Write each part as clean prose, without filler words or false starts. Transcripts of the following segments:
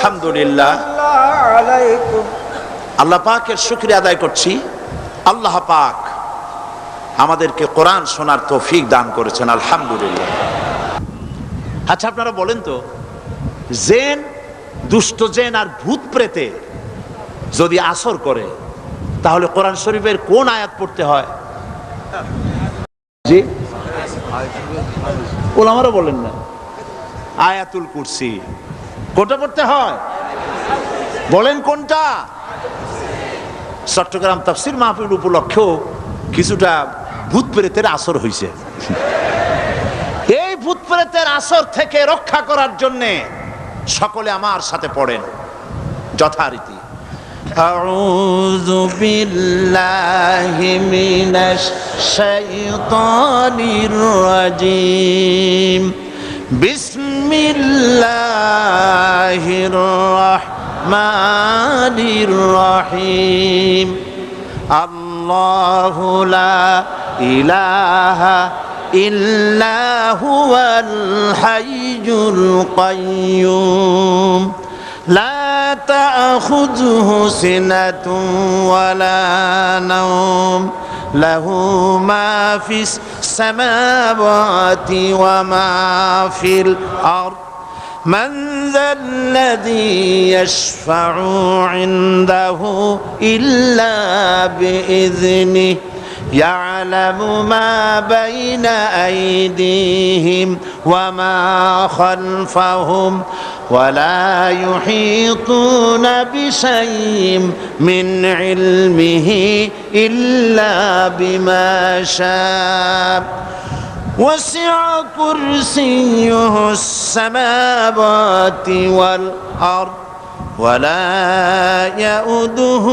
আলহামদুলিল্লাহ। আল্লাহ পাকের শুকরিয়া আদায় করছি। আল্লাহ পাক আমাদেরকে কোরআন শোনার তৌফিক দান করেছেন, আলহামদুলিল্লাহ। আচ্ছা, আপনারা বলেন তো, জেন, দুষ্ট জেন আর ভূত প্রেতে যদি আসর করে, তাহলে কোরআন শরীফের কোন আয়াত পড়তে হয়? জি, ওলামারা বলেন না, আয়াতুল কুরসি। কোনটা পড়তে হয় বলেন, কোনটা? চট্টগ্রাম তাফসীর মাহফিল উপলক্ষেও কিছুটা ভূত প্রেতের আসর হয়েছে। এই ভূত প্রেতের আসর থেকে রক্ষা করার জন্য সকলে আমার সাথে পড়েন যথারীতি। আউযু বিল্লাহি মিনাশ শাইতানির রাজিম। বিসমিল্লাহির রাহমানির রহিম। আল্লাহু লা ইলাহা ইল্লা হুয়াল হাইয়ুল কাইয়্যুম লা তা'খুযুহু সিনাতুন ওয়ালা নাওম লাহু মা ফিস সামাওয়াতি ওয়া মা ফিল আরদ من ذا الذي يشفع عنده إلا بإذنه يعلم ما بين أيديهم وما خلفهم ولا يحيطون بشيء من علمه إلا بما شاء وسع كرسيه السماوات والأرض ولا يؤوده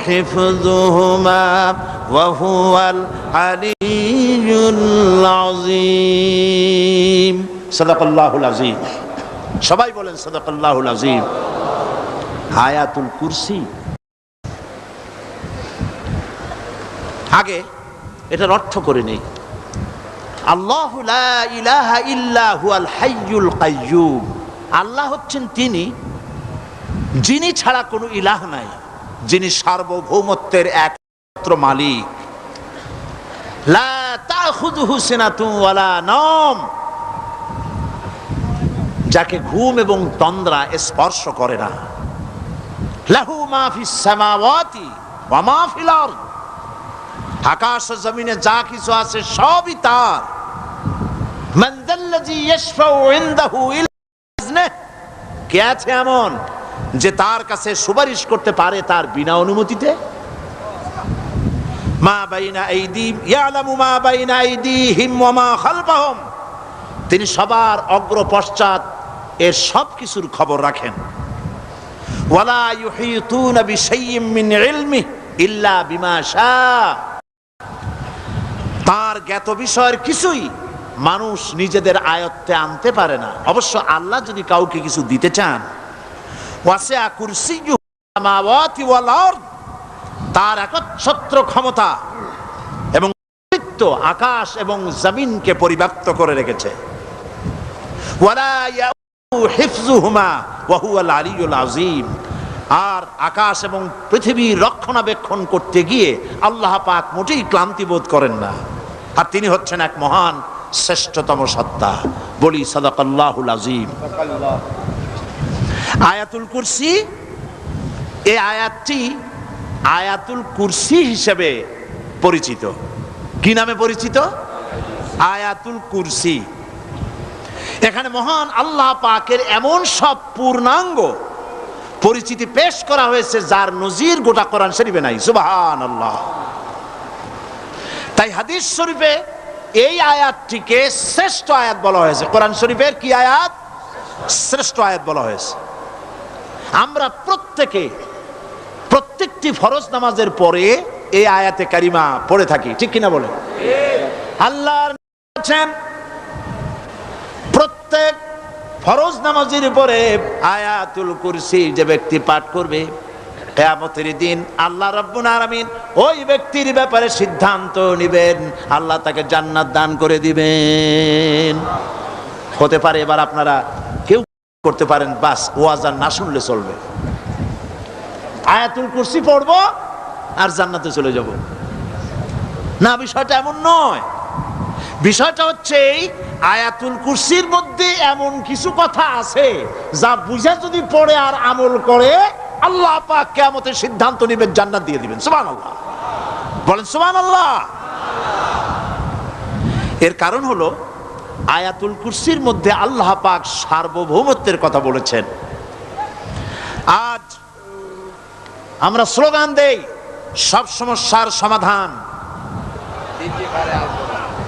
حفظهما وهو العلي العظيم صدق الله العظيم সবাই বলেন সাদাকাল্লাহুল আযীম। আয়াতুল কুরসি, আগে এটার অর্থ করে নেই। আল্লাহু লা ইলাহা ইল্লা হুয়াল হাইয়ুল কাইয়্যুম। আল্লাহ হচ্ছেন তিনি যিনি ছাড়া কোনো ইলাহ নাই, যিনি সার্বভৌমত্বের একমাত্র মালিক। লা তাখুযুহু সিনাতুন ওয়ালা নাওম, যাকে ঘুম এবং তন্দ্রা স্পর্শ করে না। লাহু মা ফিস সামাওয়াতি ওয়া মা ফিল আরদ, আকাশ ও জমিনে যা কিছু আছে সবই তার। মান যাল্লাযী ইয়াশফাউ ইনদাহু ইল্লা বিইজনিহি, কে আছে এমন যে তার কাছে সুপারিশ করতে পারে তার বিনা অনুমতিতে? মা বাইনা আইদিহিম ইয়ালামু মা বাইনা আইদিহিম ওয়া মা খালফাহুম, তিনি সবার অগ্র পশ্চাৎ এর সব কিছুর খবর রাখেন। ওয়ালা ইউহিতুনা বিশাইইম মিন ইলমিহি ইল্লা বিমা শাআ, তার জ্ঞাত বিষয়ের কিছুই মানুষ নিজেদের আয়ত্তে আনতে পারে না। অবশ্য আল্লাহ যদি কাউকে কিছু দিতে চান, ওয়াসিআ কুরসিয়্যুহু সামাওয়াতি ওয়াল আরদ, তার একচ্ছত্র ক্ষমতা এবং কর্তৃত্ব আকাশ এবং জমিনকে পরিব্যাপ্ত করে রেখেছে। ওয়ালা ইয়াউদুহু হিফযুহুমা ওয়া হুয়াল আলিয়্যুল আযীম, আর আকাশ এবং পৃথিবীর রক্ষণাবেক্ষণ করতে গিয়ে আল্লাহ পাক মোটেই ক্লান্তি বোধ করেন না। আর তিনি হচ্ছেন এক মহান শ্রেষ্ঠতম সত্তা। বলি সাদাকাল্লাহুল আযীম। আয়াতুল কুরসি, এই আয়াতটি আয়াতুল কুরসি হিসেবে পরিচিত। কি নামে পরিচিত? আয়াতুল কুরসি। এখানে মহান আল্লাহ পাকের এমন সব পূর্ণাঙ্গ পরিচিতি পেশ করা হয়েছে যার নজির গোটা কোরআন শরীফে নাই। সুবহানাল্লাহ। তাই হাদিস শরীফে এই আয়াতটিকে শ্রেষ্ঠ আয়াত বলা হয়েছে। কোরআন শরীফের কি আয়াত? শ্রেষ্ঠ আয়াত বলা হয়েছে। আমরা প্রত্যেকটি ফরজ নামাজের পরে এই আয়াতে কারিমা পড়ে থাকি, ঠিক কিনা বলে? আল্লাহর বলেছেন প্রত্যেক ফরজ নামাজের উপরে আয়াতুল কুরসি যে ব্যক্তি পাঠ করবে, কিয়ামতের দিন আল্লাহ রাব্বুল আলামিন ওই ব্যক্তির ব্যাপারে সিদ্ধান্ত নেবেন, আল্লাহ তাকে জান্নাত দান করে দিবেন। হতে পারে এবার আপনারা কেউ করতে পারেন, বাস ওয়াজ আর না শুনলে চলবে। আয়াতুল কুরসি পড়বো আর জান্নাতে চলে যাব না, বিষয়টা এমন নয়। বিষয়টা হচ্ছে এই আয়াতুল কুরসির মধ্যে এমন কিছু কথা আছে যা বুঝে যদি পড়ে আর আমল করে আল্লাহ পাক কিয়ামতের সিদ্ধান্ত নেবেন, জান্নাত দিয়ে দিবেন। সুবহানাল্লাহ, বলেন সুবহানাল্লাহ। এর কারণ হলো আয়াতুল কুরসির মধ্যে আল্লাহ পাক সার্বভৌমত্বের কথা বলেছেন। আজ আমরা স্লোগান দেই সব সমস্যার সমাধান।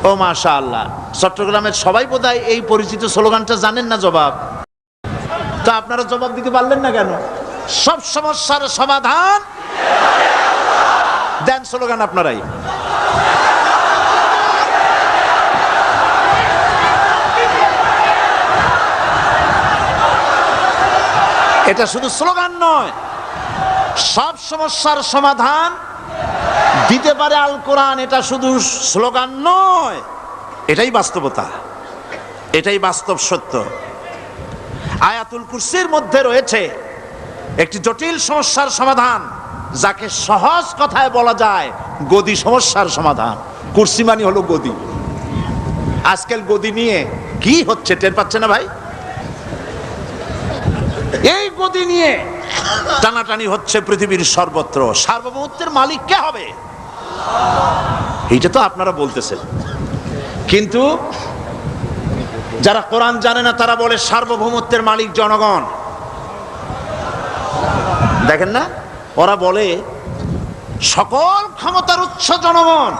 ও মাশাআল্লাহ, চট্টগ্রামের সবাই বোধহয় এই পরিচিত স্লোগানটা জানেন না। জবাব তো আপনারা জবাব দিতে পারলেন না কেন? সব সমস্যার সমাধান দেন স্লোগান আপনারাই। এটা শুধু স্লোগান নয়, সব সমস্যার সমাধান দিতে পারে আল কোরআন। এটা শুধু স্লোগান নয়, এটাই বাস্তবতা, এটাই বাস্তব সত্য। আয়াতুল কুরসির মধ্যে রয়েছে একটি জটিল সমস্যার সমাধান, যাকে সহজ কথায় বলা যায় গদি সমস্যার সমাধান। কুরসি মানে হলো গদি। আজকাল গদি নিয়ে কি হচ্ছে টের পাচ্ছে না ভাই? এই গদি নিয়ে টানাটানি হচ্ছে পৃথিবীর সর্বত্র। সার্বভৌমত্বের মালিক কে হবে? এইটা তো আপনারা বলতেছেন, কিন্তু যারা কোরআন জানে না তারা বলে সার্বভৌমত্বের মালিক জনগণ। দেখেন না, ওরা বলে সকল ক্ষমতার উৎস জনগণ।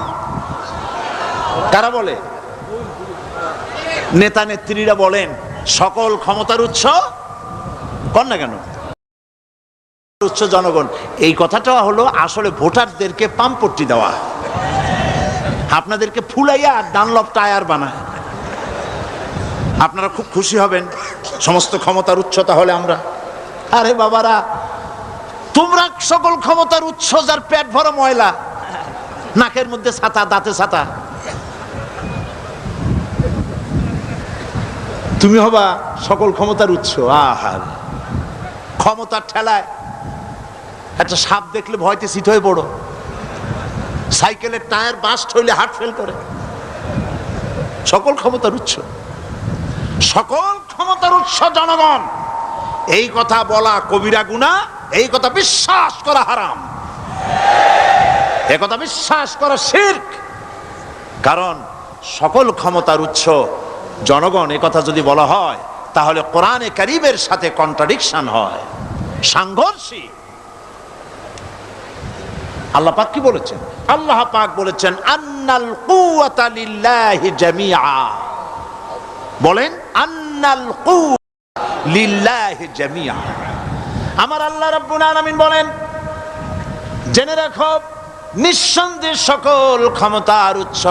কারা বলে? নেতা নেত্রীরা বলেন সকল ক্ষমতার উৎস। কর না কেন? উৎস জনগণ। এই কথাটা হলো আসলে ভোটারদেরকে পাম্পট্টি দেওয়া, আপনাদেরকে ফুলাইয়া ডানলপ টায়ার বানায়। আপনারা খুব খুশি হবেন সমস্ত ক্ষমতার উৎস তাহলে আমরা। আরে বাবারা, তোমরা সকল ক্ষমতার উৎস যার পেট ভরা ময়লা, নাকের মধ্যে ছাতা, দাঁতে ছাতা, তুমি হবা সকল ক্ষমতার উৎস। আহার, ক্ষমতার ঠেলায় একটা সাপ দেখলে ভয়তে সিট হয়ে পড়ো, সাইকেলের টায়ার বাস্ট হইলে হার্ট ফেল করে। সকল ক্ষমতার উৎস, সকল ক্ষমতার উৎস জনগণ। এই কথা বলা কবিরা গুনাহ, এই কথা বিশ্বাস করা হারাম, এই কথা বিশ্বাস করা শিরক। কারণ সকল ক্ষমতার উৎস জনগণ এ কথা যদি বলা হয় তাহলে কোরআনে কারীমের সাথে কন্ট্রাডিকশন হয়, সাংঘর্ষিক। আল্লাহ পাক কি বলেছেন? আল্লাহ পাক বলেছেন আন্নাল কুওয়াতা লিল্লাহি জামিআ। বলেন আন্নাল কুওয়াতা লিল্লাহি জামিআ। আমার আল্লাহ রাব্বুল আলামিন বলেন, জেনে রাখো নিঃসন্দেহে সকল ক্ষমতার উৎস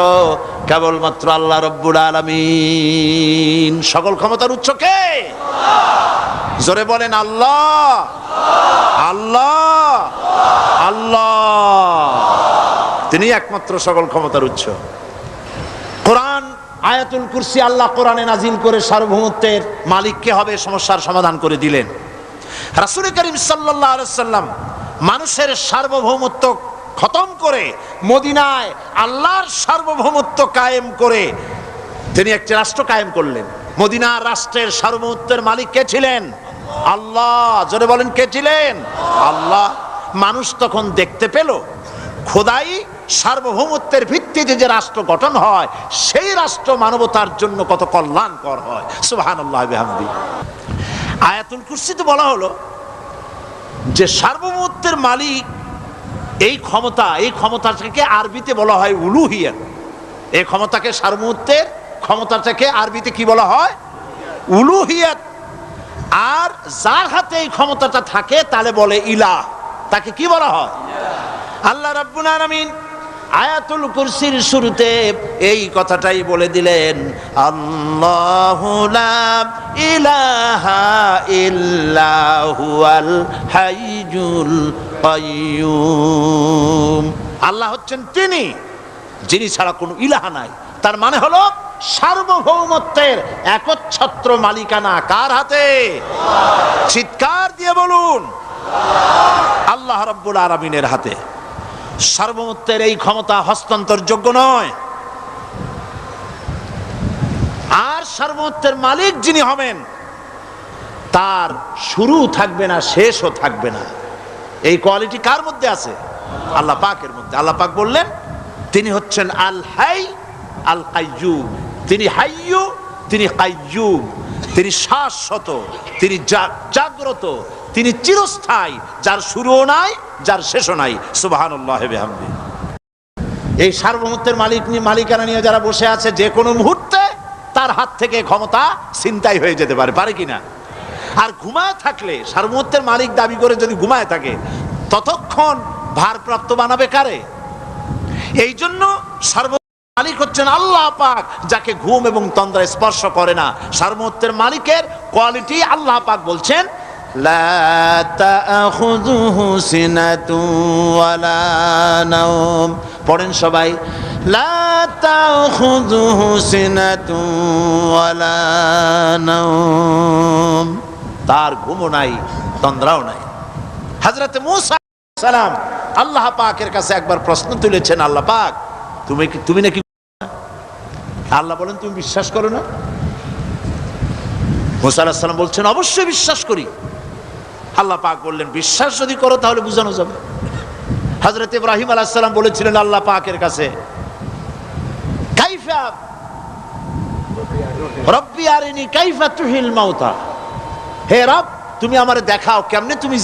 কেবলমাত্র আল্লাহ রাব্বুল আলামিন। সকল ক্ষমতার উৎস কে? জোরে বলেন আল্লাহ, আল্লাহ, আল্লাহ। তিনি একমাত্র সকল ক্ষমতার উৎস। কোরআন আয়াতুল কুরসি আল্লাহ কোরআনে নাজিল করে সার্বভৌমত্বের মালিক কে হবে সমস্যার সমাধান করে দিলেন। রাসূল করিম সাল্লাল্লাহু আলাইহি ওয়াসাল্লাম মানুষের সার্বভৌমত্ব খতম করে মদিনায় আল্লাহর সার্বভৌমত্ব কায়েম করে তিনি একটি রাষ্ট্র কায়েম করলেন। মদিনার রাষ্ট্রের সার্বভৌমত্বের মালিক কে ছিলেন? আল্লাহ। জোরে বলেন কে ছিলেন? আল্লাহ। মানুষ তখন দেখতে পেল খোদাই সার্বভৌমত্বের ভিত্তিতে যে রাষ্ট্র গঠন হয় সেই রাষ্ট্র মানবতার জন্য কত কল্যাণকর হয়। সুবহানাল্লাহ বিহামদি। আয়াতুল কুরসিতে বলা হলো যে সার্বভৌমত্বের মালিক এই ক্ষমতা, এই ক্ষমতাটাকে আরবিতে বলা হয় উলুহিয়াত। এই ক্ষমতাকে সার্বভৌমত্বের ক্ষমতাটাকে আরবিতে কি বলা হয়? উলুহিয়াত। আর যার হাতে এই ক্ষমতাটা থাকে তাহলে বলে ইলাহ, তাকে কি বলা হয়? আল্লাহ রাব্বুল আলামিন আয়াতুল কুরসির শুরুতে এই কথাটাই বলে দিলেন, আল্লাহু লা ইলাহা ইল্লা হুয়াল হাইয়ুল কাইয়্যুম। আল্লাহ হচ্ছেন তিনি যিনি ছাড়া কোনো ইলাহা নাই। তার মানে হলো সার্বভৌমত্বের একচ্ছত্র মালিকানা কার হাতে? চিৎকার দিয়ে বলুন, আল্লাহ রাব্বুল আলামিনের হাতে। সার্বভৌমত্বের এই ক্ষমতা হস্তান্তরযোগ্য নয়। আর সার্বভৌমত্বের মালিক যিনি হবেন তার শুরু থাকবে না, শেষও থাকবে না। এই কোয়ালিটি কার মধ্যে আছে? আল্লাহ পাকের মধ্যে। আল্লাহ পাক বললেন তিনি হচ্ছেন আল হাই আল কাইয়ুম। তিনি হাইয়ু, তিনি কাইয়ুম, তিনি শাশ্বত, তিনি জাগ্রত, তিনি চিরস্থায়ী, যার শুরুও নাই, যার শেষও নাই। সুবহানাল্লাহ ওয়া বিহামদিহি। এই সার্বভৌমত্বের মালিকানা নিয়ে যারা বসে আছে, যে কোনো মুহূর্তে তার হাত থেকে ক্ষমতা ছিনতাই হয়ে যেতে পারে, পারে কিনা? আর ঘুমায় থাকলে, সার্বভৌমত্বের মালিক দাবি করে যদি ঘুমায় থাকে, ততক্ষণ ভারপ্রাপ্ত বানাবে কারে? এই জন্য সার্বভৌমত্বের মালিক হচ্ছেন আল্লাহ পাক, যাকে ঘুম এবং তন্দ্রা স্পর্শ করে না। সার্বভৌমত্বের মালিকের কোয়ালিটি আল্লাহ পাক বলছেন লা তাখুযুহু সিনাতুন ওয়ালা নাওম। পড়েন সবাই, লা তাখুযুহু সিনাতুন ওয়ালা নাওম। তার ঘুমও নাই, তন্দ্রাও নাই। হযরত মূসা আলাইহিস সালাম আল্লাহ পাকের কাছে একবার প্রশ্ন তুলেছেন, আল্লাহ পাক তুমি নাকি? আল্লাহ বলেন তুমি বিশ্বাস করো না? মূসা আলাইহিস সালাম বলছেন অবশ্যই বিশ্বাস করি। আল্লাহ পাক বললেন বিশ্বাস যদি করো তাহলে বুঝানো যাবে। হযরত ইব্রাহিম আলাইহিস সালাম বলেছিলেন আল্লাহ পাকের কাছে, কাইফা রব্বি আরিনি কাইফা তুহিল মাউতা, হে রব তুমি আমারে দেখাও কেমনে তুমি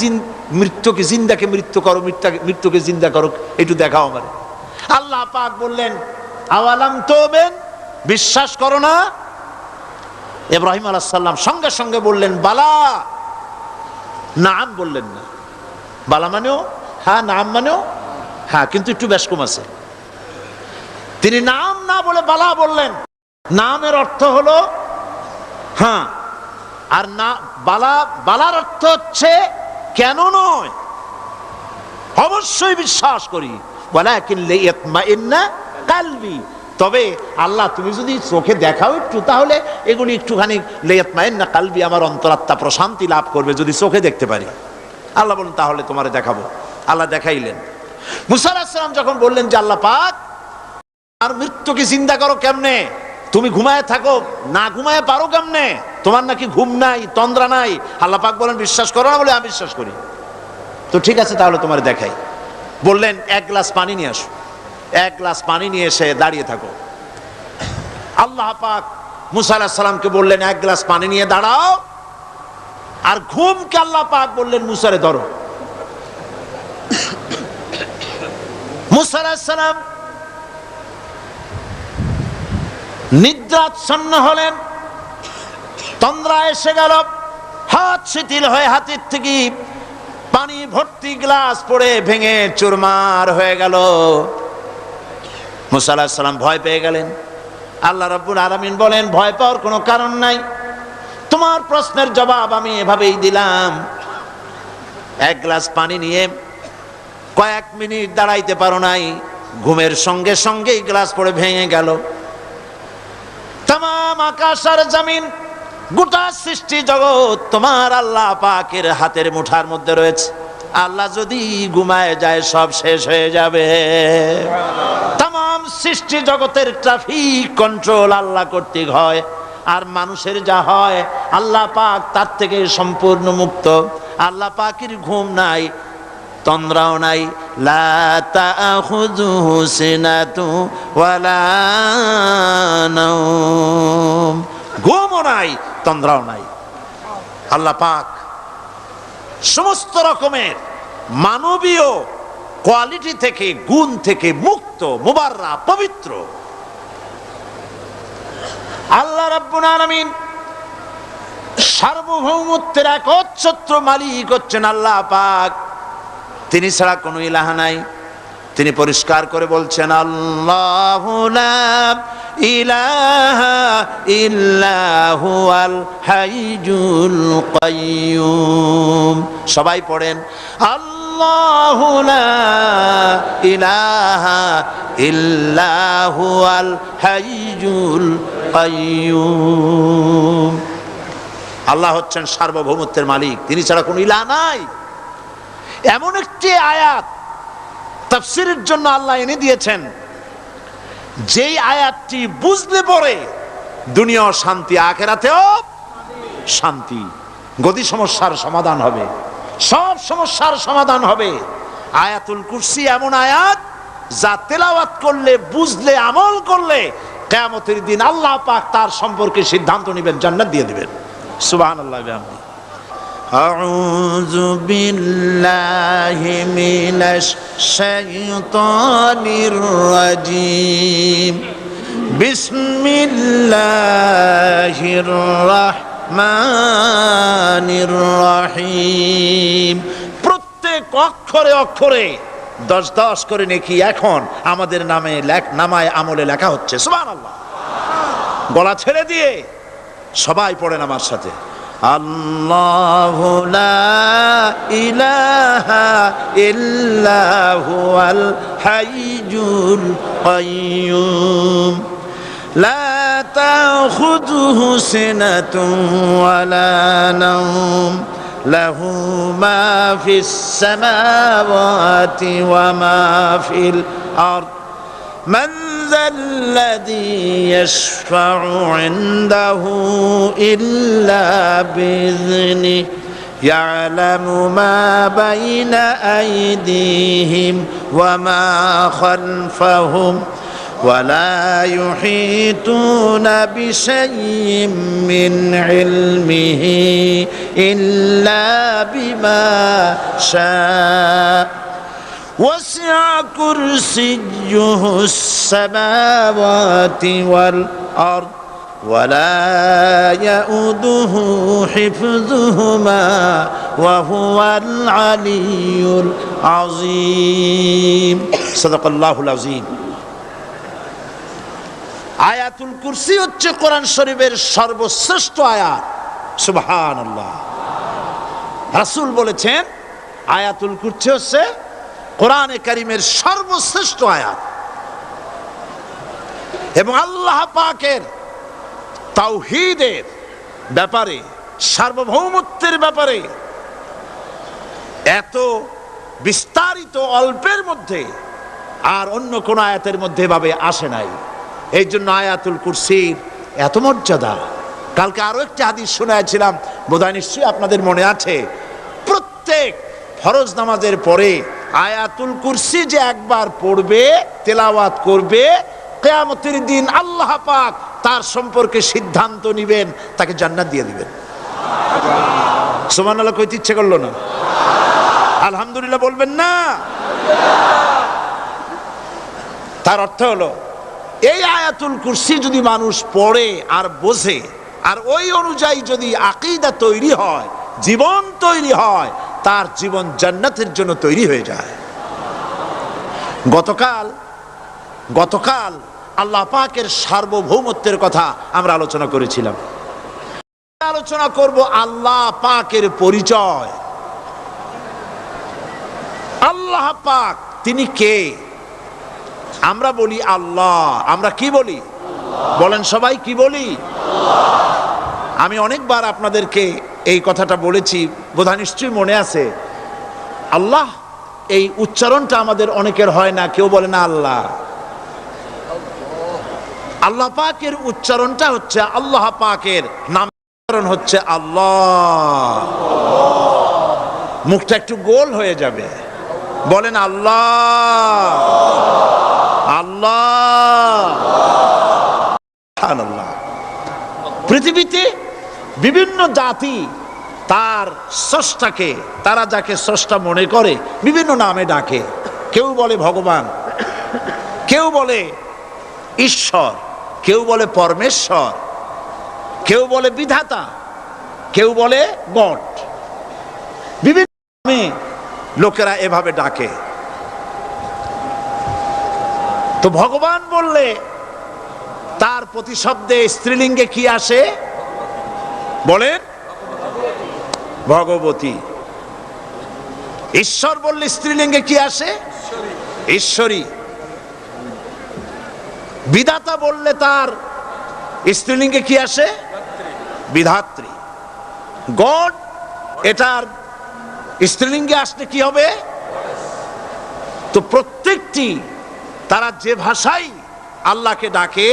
মৃত্যুকে জিন্দাকে মৃত্যু করো, মৃত্যুকে জিন্দা করো, একটু দেখাও আমারে। আল্লাহ পাক বললেন আওয়ালাম তুমিন, বিশ্বাস করো না? ইব্রাহিম আলাইহিস সালাম সঙ্গে সঙ্গে বললেন বালা। নাম বললেন না। বালা মানেও হ্যাঁ, নাম মানেও হ্যাঁ, কিন্তু একটু বেশ কম আছে। তিনি নাম না বলে বালা বললেন। নামের অর্থ হলো হ্যাঁ, আর না বালার অর্থ হচ্ছে কেন নয়, অবশ্যই বিশ্বাস করি। ওয়ালাকিন লিয়াতমাইন্না কালবি, তবে আল্লাহ তুমি যদি চোখে দেখাও একটু, তাহলে এগুলি একটুখানি লিয়াতমাইন্না কালবি, আমার অন্তরাত্মা প্রশান্তি লাভ করবে যদি চোখে দেখতে পারি। আল্লাহ বলেন তাহলে তোমারে দেখাবো। আল্লাহ দেখাইলেন। মূসা আলাইহিস সালাম যখন বললেন যে আল্লাহ পাক আর মৃত্যুকে চিন্তা করো কেমনে, তুমি ঘুমায় থাকো, না ঘুমায় পারো কেমনে, তোমার নাকি ঘুম নাই, তন্দ্রা নাই। আল্লাহ পাক বলেন বিশ্বাস করো না? বলে আমি বিশ্বাস করি। তো ঠিক আছে তাহলে তোমার দেখাই। বললেন এক গ্লাস পানি নিয়ে আসো। এক গ্লাস পানি নিয়ে এসে দাঁড়িয়ে থাকো। আল্লাহ পাক মূসা আলাইহিস সালামকে বললেন এক গ্লাস পানি নিয়ে দাঁড়াও। আর ঘুমকে আল্লাহ পাক বললেন মূসারে ধরো। মূসা আলাইহিস সালাম নিদ্রাচ্ছন্ন হলেন, তন্দ্রা এসে গেল, হাত শিথিল হয়ে হাতের থেকে পানি ভর্তি গ্লাস পড়ে ভেঙে চুরমার হয়ে গেল। মূসা আলাইহিস সালাম ভয় পেয়ে গেলেন। আল্লাহ রাব্বুল আলামিন বলেন ভয় পাওয়ার কোনো কারণ নাই, তোমার প্রশ্নের জবাব আমি এভাবেই দিলাম। এক গ্লাস পানি নিয়ে কয়েক মিনিট দাঁড়াইতে পারো নাই, ঘুমের সঙ্গে সঙ্গেই গ্লাস পড়ে ভেঙে গেল। তামাম আকাশ আর জমিন, গোটা সৃষ্টি জগৎ তোমার আল্লাহ পাকের হাতের মুঠার মধ্যে রয়েছে। আল্লাহ যদি ঘুমায় যায় সব শেষ হয়ে যাবে। তামাম সৃষ্টি জগতের ট্রাফিক কন্ট্রোল আল্লাহ কর্তৃক হয়, আর মানুষের যা হয় আল্লাহ পাক তার থেকে সম্পূর্ণ মুক্ত। আল্লাহ পাকের ঘুম নাই, তন্দ্রাও নাই। লা তাখুযুহু সিনাতু ওয়ালা নাওম, ঘুমও নাই, তন্দ্রাও নাই। আল্লাহ পাক সমস্ত রকমের মানবীয় কোয়ালিটি থেকে, গুণ থেকে মুক্ত, মুবাররা, পবিত্র। আল্লাহ রাব্বুল আলামিন সার্বভৌমত্বের একচ্ছত্র মালিক হচ্ছেন আল্লাহ পাক। তিনি ছাড়া কোনো ইলাহ নাই। তিনি পরিষ্কার করে বলছেন আল্লাহু লা ইলাহা ইল্লা হুয়াল হাইয়ুল কাইয়্যুম। সবাই পড়েন আল্লাহু আল্লাহু লা ইলাহা ইল্লা হুয়াল হাইয়ুল কাইয়্যুম। আল্লাহ হচ্ছেন সার্বভৌমত্বের মালিক, তিনি ছাড়া কোনো ইলাহ নাই। এমন একটি আয়াত তাফসীরের জন্য আল্লাহ এনে দিয়েছেন, যেই আয়াতটি বুঝলে পরে দুনিয়াও শান্তি, আখিরাতেও শান্তি। গদি সমস্যার সমাধান হবে, সব সমস্যার সমাধান হবে। আয়াতুল কুরসি এমন আয়াত যা তেলাওয়াত করলে, বুঝলে, আমল করলে কিয়ামতের দিন আল্লাহ পাক তার সম্পর্কে সিদ্ধান্ত নেবেন, জান্নাত দিয়ে দিবেন। সুবহানাল্লাহ ওয়া বিহামদিহি। আউযু বিল্লাহি মিনাশ শাইতানির রাজীম। বিসমিল্লাহির রাহমানির রাহিম। প্রত্যেক অক্ষরে অক্ষরে 10-10 করে নেকি এখন আমাদের নামায় আমলে লেখা হচ্ছে। সুবহানাল্লাহ। গলা ছেড়ে দিয়ে সবাই পড়েন আমার সাথে, আল্লাহু লা ইলাহা ইল্লা হুয়াল হাইয়ুল কাইয়্যুম লা তাখুযুহু সিনাতুন ওয়ালা নাওম লাহু মা ফিস সামাওয়াতি ওয়া মা ফিল আরদ মান যাল্লাযী ইয়াশফা'ু 'ইনদাহু ইল্লা বিইذনিহি ইয়ালামু মা বাইনা আইদিহিম ওয়া মা খালফাহুম ولا يحيطون بشيء من علمه إلا بما شاء وسع كرسيه السماوات والأرض ولا يؤوده حفظهما وهو العلي العظيم صدق الله العظيم। আয়াতুল কুরসি হচ্ছে কোরআন শরীফের সর্বশ্রেষ্ঠ আয়াত। সুবহানাল্লাহ। রাসূল বলেছেন আয়াতুল কুরসি হচ্ছে কোরআনে কারীমের সর্বশ্রেষ্ঠ আয়াত। এবং আল্লাহ পাকের তাওহীদের ব্যাপারে, সার্বভৌমত্বের ব্যাপারে এত বিস্তারিত অল্পের মধ্যে আর অন্য কোন আয়াতের মধ্যে ভাবে আসে নাই। এই জন্য আয়াতুল কুরসির এত মর্যাদা। কালকে আরো একটি হাদিস শোনাইছিলাম, বোধহয় নিশ্চয়ই আপনাদের মনে আছে, প্রত্যেক ফরজ নামাজের পরে আয়াতুল কুরসি যে একবার পড়বে, তেলাওয়াত করবে, কিয়ামতের দিন আল্লাহ পাক তার সম্পর্কে সিদ্ধান্ত নেবেন, তাকে জান্নাত দিয়ে দিবেন। সুবহানাল্লাহ কইতে ইচ্ছে করলো না? আলহামদুলিল্লাহ বলবেন না? তার অর্থ হলো এই আয়াতুল কুরসি যদি মানুষ পড়ে আর বোঝে, আর ওই অনুযায়ী যদি আকীদা তৈরি হয়, জীবন তৈরি হয়, তার জীবন জান্নাতের জন্য তৈরি হয়ে যায়। গতকাল আল্লাহ পাকের সার্বভৌমত্বের কথা আমরা আলোচনা করেছিলাম। আলোচনা করব আল্লাহ পাকের পরিচয়। আল্লাহ পাক তিনি কে? আমরা বলি আল্লাহ। আমরা কি বলি? বলেন সবাই, কি বলি? আমি অনেকবার আপনাদেরকে এই কথাটা বলেছি, বোধহয় নিশ্চয়ই মনে আছে। আল্লাহ এই উচ্চারণটা আমাদের অনেকের হয় না, কেউ বলে না আল্লাহ। আল্লাহ পাকের উচ্চারণটা হচ্ছে, আল্লাহ পাকের নাম উচ্চারণ হচ্ছে আল্লাহ। মুখটা একটু গোল হয়ে যাবে, বলেন আল্লাহ আল্লাহ। সুবহানাল্লাহ। পৃথিবীতে বিভিন্ন জাতি তার স্রষ্টাকে, তারা যাকে স্রষ্টা মনে করে, বিভিন্ন নামে ডাকে। কেউ বলে ভগবান, কেউ বলে ঈশ্বর, কেউ বলে পরমেশ্বর, কেউ বলে বিধাতা, কেউ বলে গড। বিভিন্ন নামে লোকেরা এভাবে ডাকে। তো ভগবান বললে তার প্রতিশব্দে স্ত্রীলিঙ্গে কি আসে? বলেন ভগবতী। ঈশ্বর বললে স্ত্রীলিঙ্গে কি আসে? ঈশ্বরী। বিধাতা বললে তার স্ত্রীলিঙ্গে কি আসে? বিধাত্রী। গড, এটার স্ত্রীলিঙ্গে আসলে কি হবে? তো প্রত্যেকটি তারা যে ভাষায় আল্লাহকে ডাকে,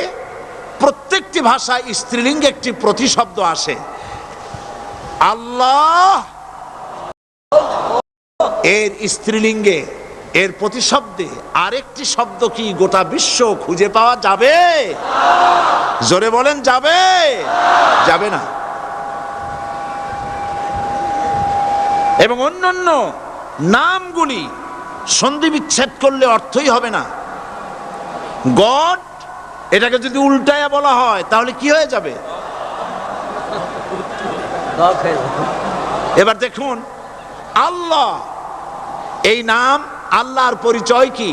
প্রত্যেকটি ভাষায় স্ত্রীলিঙ্গে একটি প্রতিশব্দ আসে। আল্লাহ এর স্ত্রীলিঙ্গে, এর প্রতিশব্দে আরেকটি শব্দ কি গোটা বিশ্ব খুঁজে পাওয়া যাবে? জোরে বলেন, যাবে? যাবে না। এবং অন্যান্য নামগুলি সন্ধি বিচ্ছেদ করলে অর্থই হবে না। গড, এটাকে যদি উল্টায়া বলা হয় তাহলে কি হয়ে যাবে? এবার দেখুন, আল্লাহ এই নাম, আল্লাহর পরিচয় কি?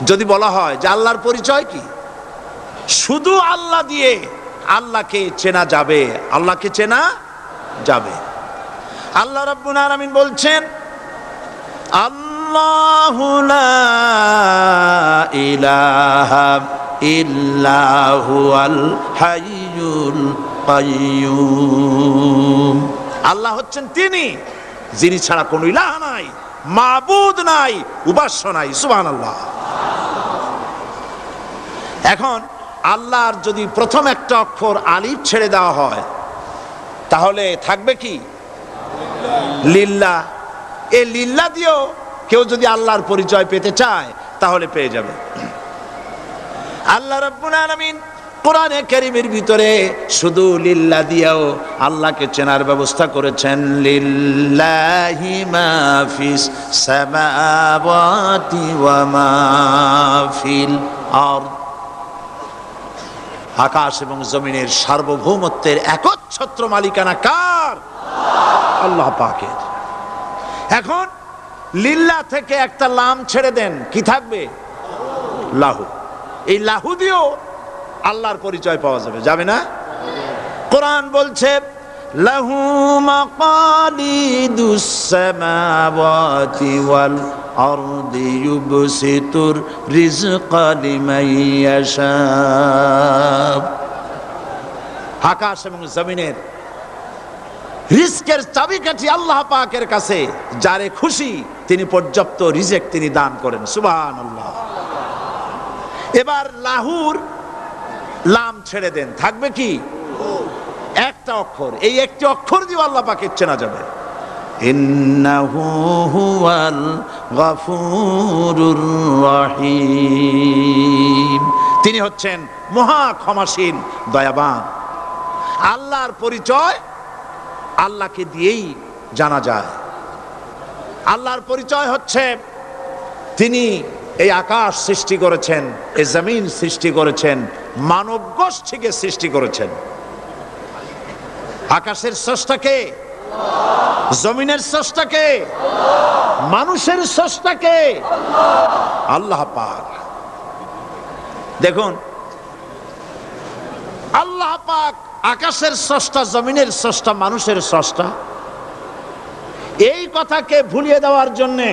যদি বলা হয় যে আল্লাহর পরিচয় কি, শুধু আল্লাহ দিয়ে আল্লাহকে চেনা যাবে, আল্লাহকে চেনা যাবে। আল্লাহ রাব্বুল আলামিন বলছেন, আল্লাহু লা ইলাহা ইল্লা হুয়াল হাইয়ুল কাইয়্যুম। আল্লাহ হচ্ছেন তিনি যিনি ছাড়া কোনো ইলাহ নাই, মাবুদ নাই, উপাস্য নাই। সুবহানাল্লাহ। এখন আল্লাহর যদি প্রথম একটা অক্ষর আলিফ ছেড়ে দেওয়া হয় তাহলে থাকবে কি? লিল্লাহ। এই লিল্লাহ দিয়েও কেউ যদি আল্লাহর পরিচয় পেতে চায় তাহলে পেয়ে যাবে। আল্লাহ রাব্বুল আলামিন কোরআনে কারীমের ভিতরে শুধু লিল্লাহ দিয়েও আল্লাহকে চেনার ব্যবস্থা করেছেন। লিল্লাহি মা ফিস সামাওয়াতি ওয়া মা ফিল আরদ। আকাশ এবং জমিনের সার্বভৌমত্বের একচ্ছত্র মালিকানা কার? আল্লাহ পাকের। এখন লিল্লাহ থেকে একটা লাম ছেড়ে দেন, কি থাকবে? লাহু। এই লাহু দিয়েও আল্লাহর পরিচয় পাওয়া যাবে, যাবে না? কোরআন বলছে, লাহু মাকালিদুস সামাওয়াতি ওয়াল আরদি ইউবসিতুর রিজকা লিমান ইয়াশা। আকাশ এবং জমিনের রিজকের চাবিকাঠি আল্লাহ পাকের কাছে, যারে খুশি তিনি পর্যাপ্ত রিজেক তিনি দান করেন। সুবহানাল্লাহ। এবার লাহুর লাম ছেড়ে দেন, থাকবে কি? একটা অক্ষর। এই একটি অক্ষর দিয়ে আল্লাহ পাকের চেনা যাবে। ইন্নাহু হুয়াল গফুরুর রহিম। তিনি হচ্ছেন মহা ক্ষমাশীল, দয়াবান। আল্লাহর পরিচয় আল্লাহকে দিয়েই জানা যায়। আল্লাহর পরিচয় হচ্ছে তিনি এই আকাশ সৃষ্টি করেছেন, এই জমিন সৃষ্টি করেছেন, মানব গোষ্ঠীকে সৃষ্টি করেছেন। আকাশের স্রষ্টাকে, জমিনের স্রষ্টাকে, মানুষের স্রষ্টাকে আল্লাহ পাক। দেখুন, আল্লাহ পাক আকাশের স্রষ্টা, জমিনের স্রষ্টা, মানুষের স্রষ্টা, এই কথাকে ভুলিয়ে দেওয়ার জন্যে,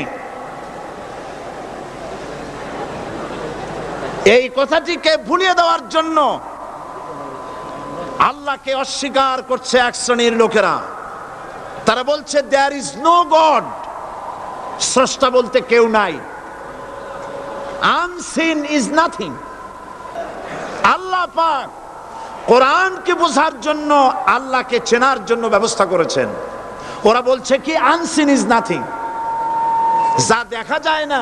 এই কথাটিকে ভুলিয়ে দেওয়ার জন্য আল্লাহকে অস্বীকার করছে এক শ্রেণীর লোকেরা। তারা বলছে দেয়ার ইজ নো গড, স্রষ্টা বলতে কেউ নাই, আনসিন ইজ নাথিং। আল্লাহ পাক কোরআনকে বোঝার জন্য, আল্লাহকে চেনার জন্য ব্যবস্থা করেছেন। ওরা বলছে কি আনসিন ইজ নাথিং, যা দেখা যায় না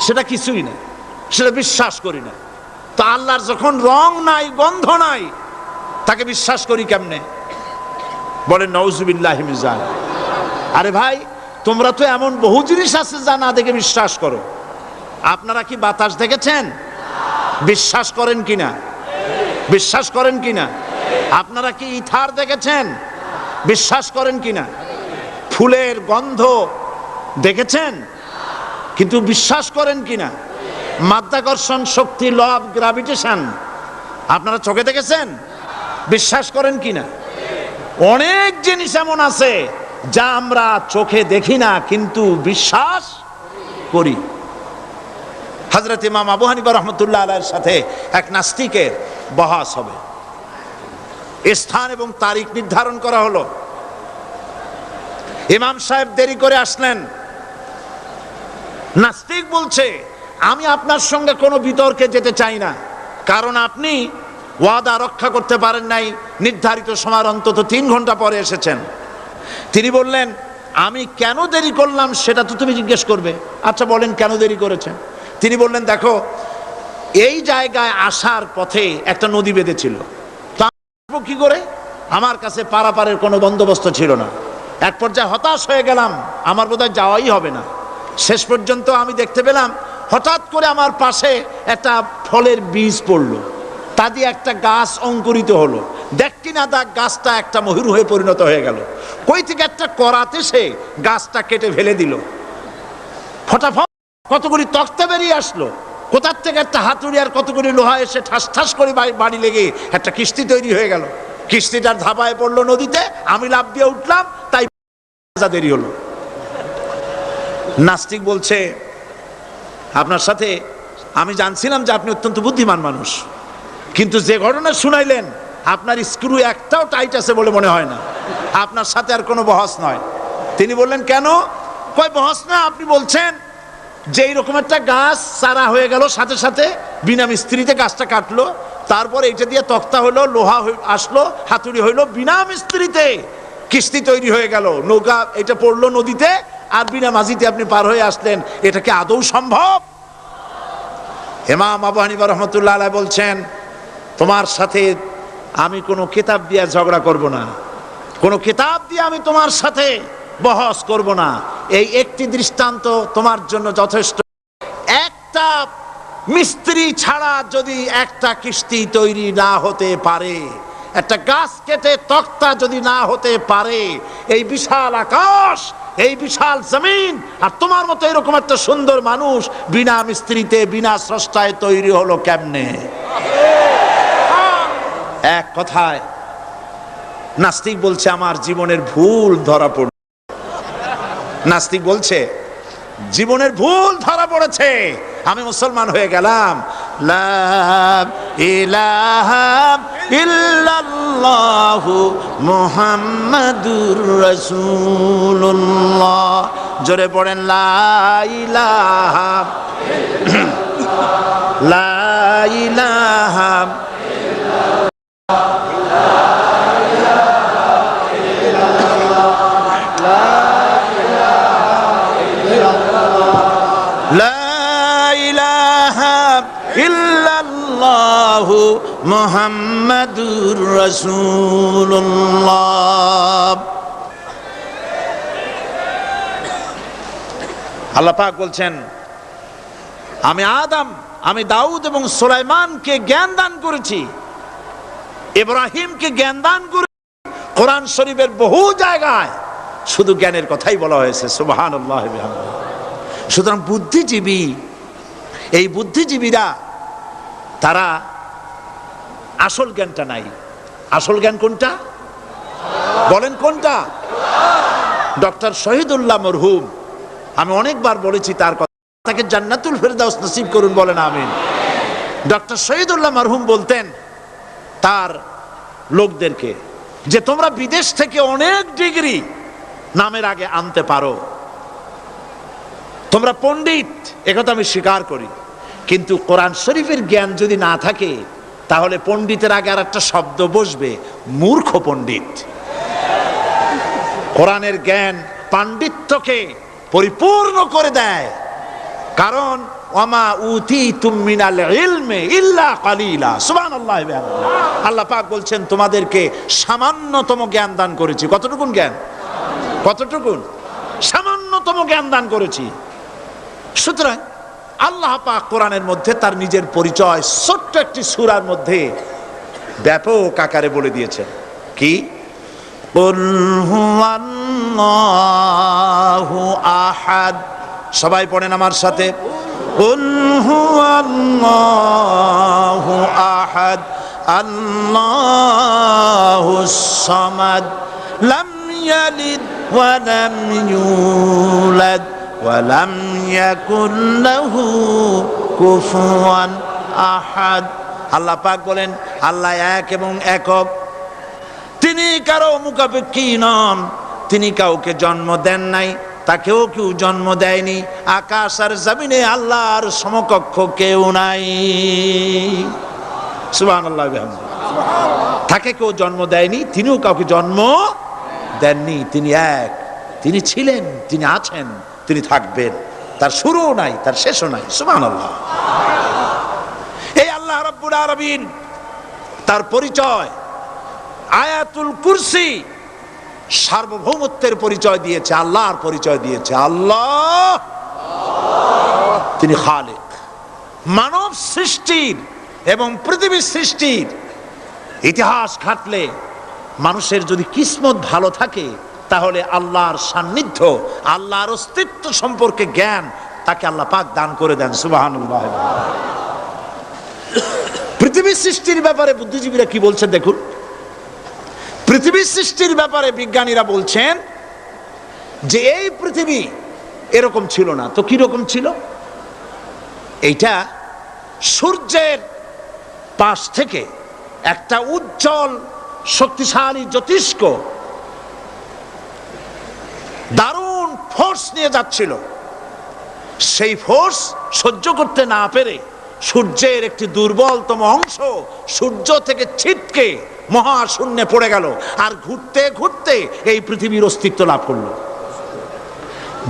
সেটা কিছুই না, সেটা বিশ্বাস করি না। তো আল্লাহর যখন রং নাই, গন্ধ নাই, তাকে বিশ্বাস করি কেমনে? বলেন নাউজুবিল্লাহি মিন যালিক। আরে ভাই, তোমরা তো এমন বহু জিনিস আছে যা না দেখে বিশ্বাস করো। আপনারা কি বাতাস দেখেছেন? বিশ্বাস করেন কিনা? বিশ্বাস করেন কিনা? আপনারা কি ইথার দেখেছেন? বিশ্বাস করেন কিনা? ফুলের গন্ধ দেখেছেন কিন্তু বিশ্বাস করেন কিনা? মাধ্যাকর্ষণ শক্তি, ল অফ গ্রাভিটেশন আপনারা চোখে দেখেছেন? বিশ্বাস করেন কিনা? অনেক জিনিস এমন আছে যা আমরা চোখে দেখি না কিন্তু বিশ্বাস করি। হযরত ইমাম আবু হানিফা রাহমাতুল্লাহ আলাইহির সাথে এক নাস্তিকের বহস হবে। স্থান এবং তারিখ নির্ধারণ করা হলো। ইমাম সাহেব দেরি করে আসলেন। নাস্তিক বলছে, আমি আপনার সঙ্গে কোনো বিতর্কে যেতে চাই না, কারণ আপনি ওয়াদা রক্ষা করতে পারেন নাই, নির্ধারিত সময়ের অন্তত 3 ঘন্টা পরে এসেছেন। তিনি বললেন, আমি কেন দেরি করলাম সেটা তো তুমি জিজ্ঞেস করবে। আচ্ছা বলেন কেন দেরি করেছেন? তিনি বললেন, দেখো এই জায়গায় আসার পথে একটা নদী বেঁধেছিল, তা আসবো কি করে? আমার কাছে পারাপারের কোনো বন্দোবস্ত ছিল না। এক পর্যায়ে হতাশ হয়ে গেলাম, আমার বোধহয় যাওয়াই হবে না। শেষ পর্যন্ত আমি দেখতে পেলাম হঠাৎ করে আমার পাশে একটা ফলের বীজ পড়লো, তা দিয়ে একটা গাছ অঙ্কুরিত হলো। দেখি না তা গাছটা একটা ময়ূর হয়ে পরিণত হয়ে গেল। কই থেকে একটা করাতে সে গাছটা কেটে ফেলে দিল। ফটাফট কতগুলি তক্তা বেরিয়ে আসলো, কোথার থেকে একটা হাতুড়ি আর কতগুলি লোহা এসে ঠাস ঠাস করে বাড়ি লেগে একটা কিস্তি তৈরি হয়ে গেল। কিস্তিটার ধাপায় পড়লো নদীতে, আমি লাফ দিয়ে উঠলাম, তাই দেরি হলো। নাস্তিক বলছে, আপনার সাথে আমি জানছিলাম যে আপনি অত্যন্ত বুদ্ধিমান মানুষ, কিন্তু যে ঘটনা শুনাইলেন আপনার স্ক্রু একটাও টাইট আছে বলে মনে হয় না, আপনার সাথে আর কোনো বহস নয়। তিনি বললেন, কেন? কয় বহস না, আপনি বলছেন যে এইরকম একটা গাছ চারা হয়ে গেল, সাথে সাথে বিনা মিস্ত্রিতে গাছটা কাটলো, তারপর এটা দিয়ে তক্তা হলো, লোহা আসলো, হাতুড়ি হইলো, বিনা মিস্ত্রিতে কিস্তি তৈরি হয়ে গেল, নৌকা এটা পড়লো নদীতে, আর বিনা মাঝিতে আপনি পার হয়ে আসলেন। এটা কি আদৌ সম্ভব? ইমাম আবু হানিফা রাহমাতুল্লাহ আলাইহি বলছেন, তোমার সাথে আমি কোনো কিতাব দিয়ে ঝগড়া করব না, কোনো কিতাব দিয়ে আমি তোমার সাথে বহস করব না। এই একটি দৃষ্টান্ত তোমার জন্য যথেষ্ট। একটা মিস্ত্রি ছাড়া যদি একটা কিস্তি তৈরি না হতে পারে, একটা গাছ কেটে তক্তা যদি না হতে পারে, এই বিশাল আকাশ, এই বিশাল জমিন, আর তোমার মতো এরকম একটা সুন্দর মানুষ বিনা মিস্ত্রিতে বিনা স্রষ্টায় তৈরি হলো কেমনে? এক কথায় নাস্তিক বলছে, আমার জীবনের ভুল ধরা পড়ল। নাস্তিক বলছে, জীবনের ভুল ধরা পড়েছে, আমি মুসলমান হয়ে গেলাম। লা ইলাহা ইল্লাল্লাহু মুহাম্মাদুর রাসূলুল্লাহ। জোরে পড়েন, লা ইলাহা লা ইলাহা ইল্লাল্লাহু মুহাম্মাদুর রাসূলুল্লাহ। আল্লাহ পাক বলছেন, আমি আদম, আমি দাউদ এবং সুলাইমানকে জ্ঞান দান করেছি, ইব্রাহিমকে জ্ঞান দান করেছি। কোরআন শরীফের বহু জায়গায় শুধু জ্ঞানের কথাই বলা হয়েছে। সুবহানাল্লাহ। সুতরাং বুদ্ধিজীবী, এই বুদ্ধিজীবীরা তারা আসল জ্ঞানটা নাই। আসল জ্ঞান কোনটা বলেন? কোনটা? ডক্টর শহীদুল্লাহ মরহুম, আমি অনেকবার বলেছি তার কথা, তাকে জান্নাতুল ফেরদাউস নসিব করুন, বলেন আমিন। ডক্টর শহীদুল্লাহ মরহুম বলতেন তার লোকদেরকে যে তোমরা বিদেশ থেকে অনেক ডিগ্রি নামের আগে আনতে পারো, তোমরা পণ্ডিত, একথা আমি স্বীকার করি, কিন্তু কোরআন শরীফের জ্ঞান যদি না থাকে তাহলে পণ্ডিতের আগে আর একটা শব্দ বসবে, মূর্খ পণ্ডিত। কোরআনের জ্ঞান পাণ্ডিত্যকে পরিপূর্ণ করে দেয়, কারণ ওয়ামা উতিতুম মিনাল ইলমি ইল্লা কালিলা। সুবহানাল্লাহ। আল্লাহ পাক বলছেন, তোমাদেরকে সামান্যতম জ্ঞান দান করেছি। কতটুকুন জ্ঞান? কতটুকুন? সামান্যতম জ্ঞান দান করেছি। সুতরাং আল্লাহ পাক কোরআনের মধ্যে তার নিজের পরিচয় ছোট্ট একটি সূরার মধ্যে ব্যাপক আকারে বলে দিয়েছেন। কি? কুল হুয়াল্লাহু আহাদ। সবাই পড়েন আমার সাথে, কুল হুয়াল্লাহু আহাদ আল্লাহুস সামাদ লাম ইয়ালিদ ولم يولد ولم يكن له كفوا أحد। আল্লাহ পাক বলেন আল্লাহ এক এবং একক, তিনি কারো মুখাপেক্ষী নন, তিনি কাউকে জন্ম দেন নাই, তাকেও কেউ জন্ম দেয়নি, আকাশ আর জমিনে আল্লাহর সমকক্ষ কেউ নাই। সুবহানাল্লাহ বিহামদিহি। তাকে কেউ জন্ম দেয়নি, তিনিও কাউকে জন্ম দেননি, তিনি এক, তিনি ছিলেন, তিনি আছেন, তিনি থাকবেন, তার শুরুও নাই, তার শেষও নাই। সুবহানাল্লাহ। এই আল্লাহ রাব্বুল আলামিন তার পরিচয় আয়াতুল কুরসি সার্বভৌমত্বের পরিচয় দিয়েছে, আল্লাহর পরিচয় দিয়েছে। আল্লাহ তিনি খালিক। মানব সৃষ্টির এবং পৃথিবীর সৃষ্টির ইতিহাস ঘাটলে মানুষের যদি কিসমত ভালো থাকে তাহলে আল্লাহর সান্নিধ্য, আল্লাহর অস্তিত্ব সম্পর্কে জ্ঞান তাকে আল্লাহ পাক দান করে দেন। সুবহানাল্লাহ। পৃথিবীর সৃষ্টির ব্যাপারে বুদ্ধিজীবীরা কি বলছেন দেখুন। পৃথিবীর সৃষ্টির ব্যাপারে বিজ্ঞানীরা বলছেন যে এই পৃথিবী এরকম ছিল না, তো কি রকম ছিল? এইটা সূর্যের পাশ থেকে একটা উজ্জ্বল শক্তিশালী জ্যোতিষ্ক দারুণ ফোর্স নিয়ে যাচ্ছিল। সেই ফোর্স সহ্য করতে না পেরে সূর্যের একটি দুর্বলতম অংশ সূর্য থেকে ছিটকে মহাশূন্যে পড়ে গেল, আর ঘুরতে ঘুরতে এই পৃথিবীর অস্তিত্ব লাভ করলো।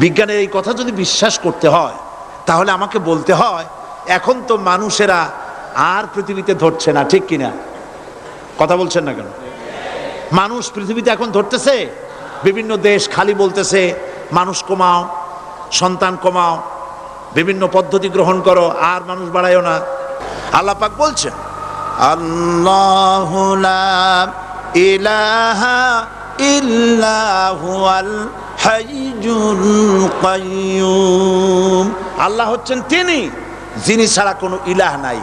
বিজ্ঞানের এই কথা যদি বিশ্বাস করতে হয় তাহলে আমাকে বলতে হয় এখন তো মানুষেরা আর পৃথিবীতে ধরছে না, ঠিক কিনা? কথা বলছেন না কেন? মানুষ পৃথিবীতে এখন ধরতেছে, বিভিন্ন দেশ খালি বলতেছে মানুষ কমাও, সন্তান কমাও, বিভিন্ন পদ্ধতি গ্রহণ করো, আর মানুষ বাড়ায়ও না। আল্লাহ পাক বলছেন আল্লাহু লা ইলাহা ইল্লা হুয়াল হাইয়ুল কাইয়্যুম। আল্লাহ হচ্ছেন তিনি যিনি ছাড়া কোনো ইলাহ নাই।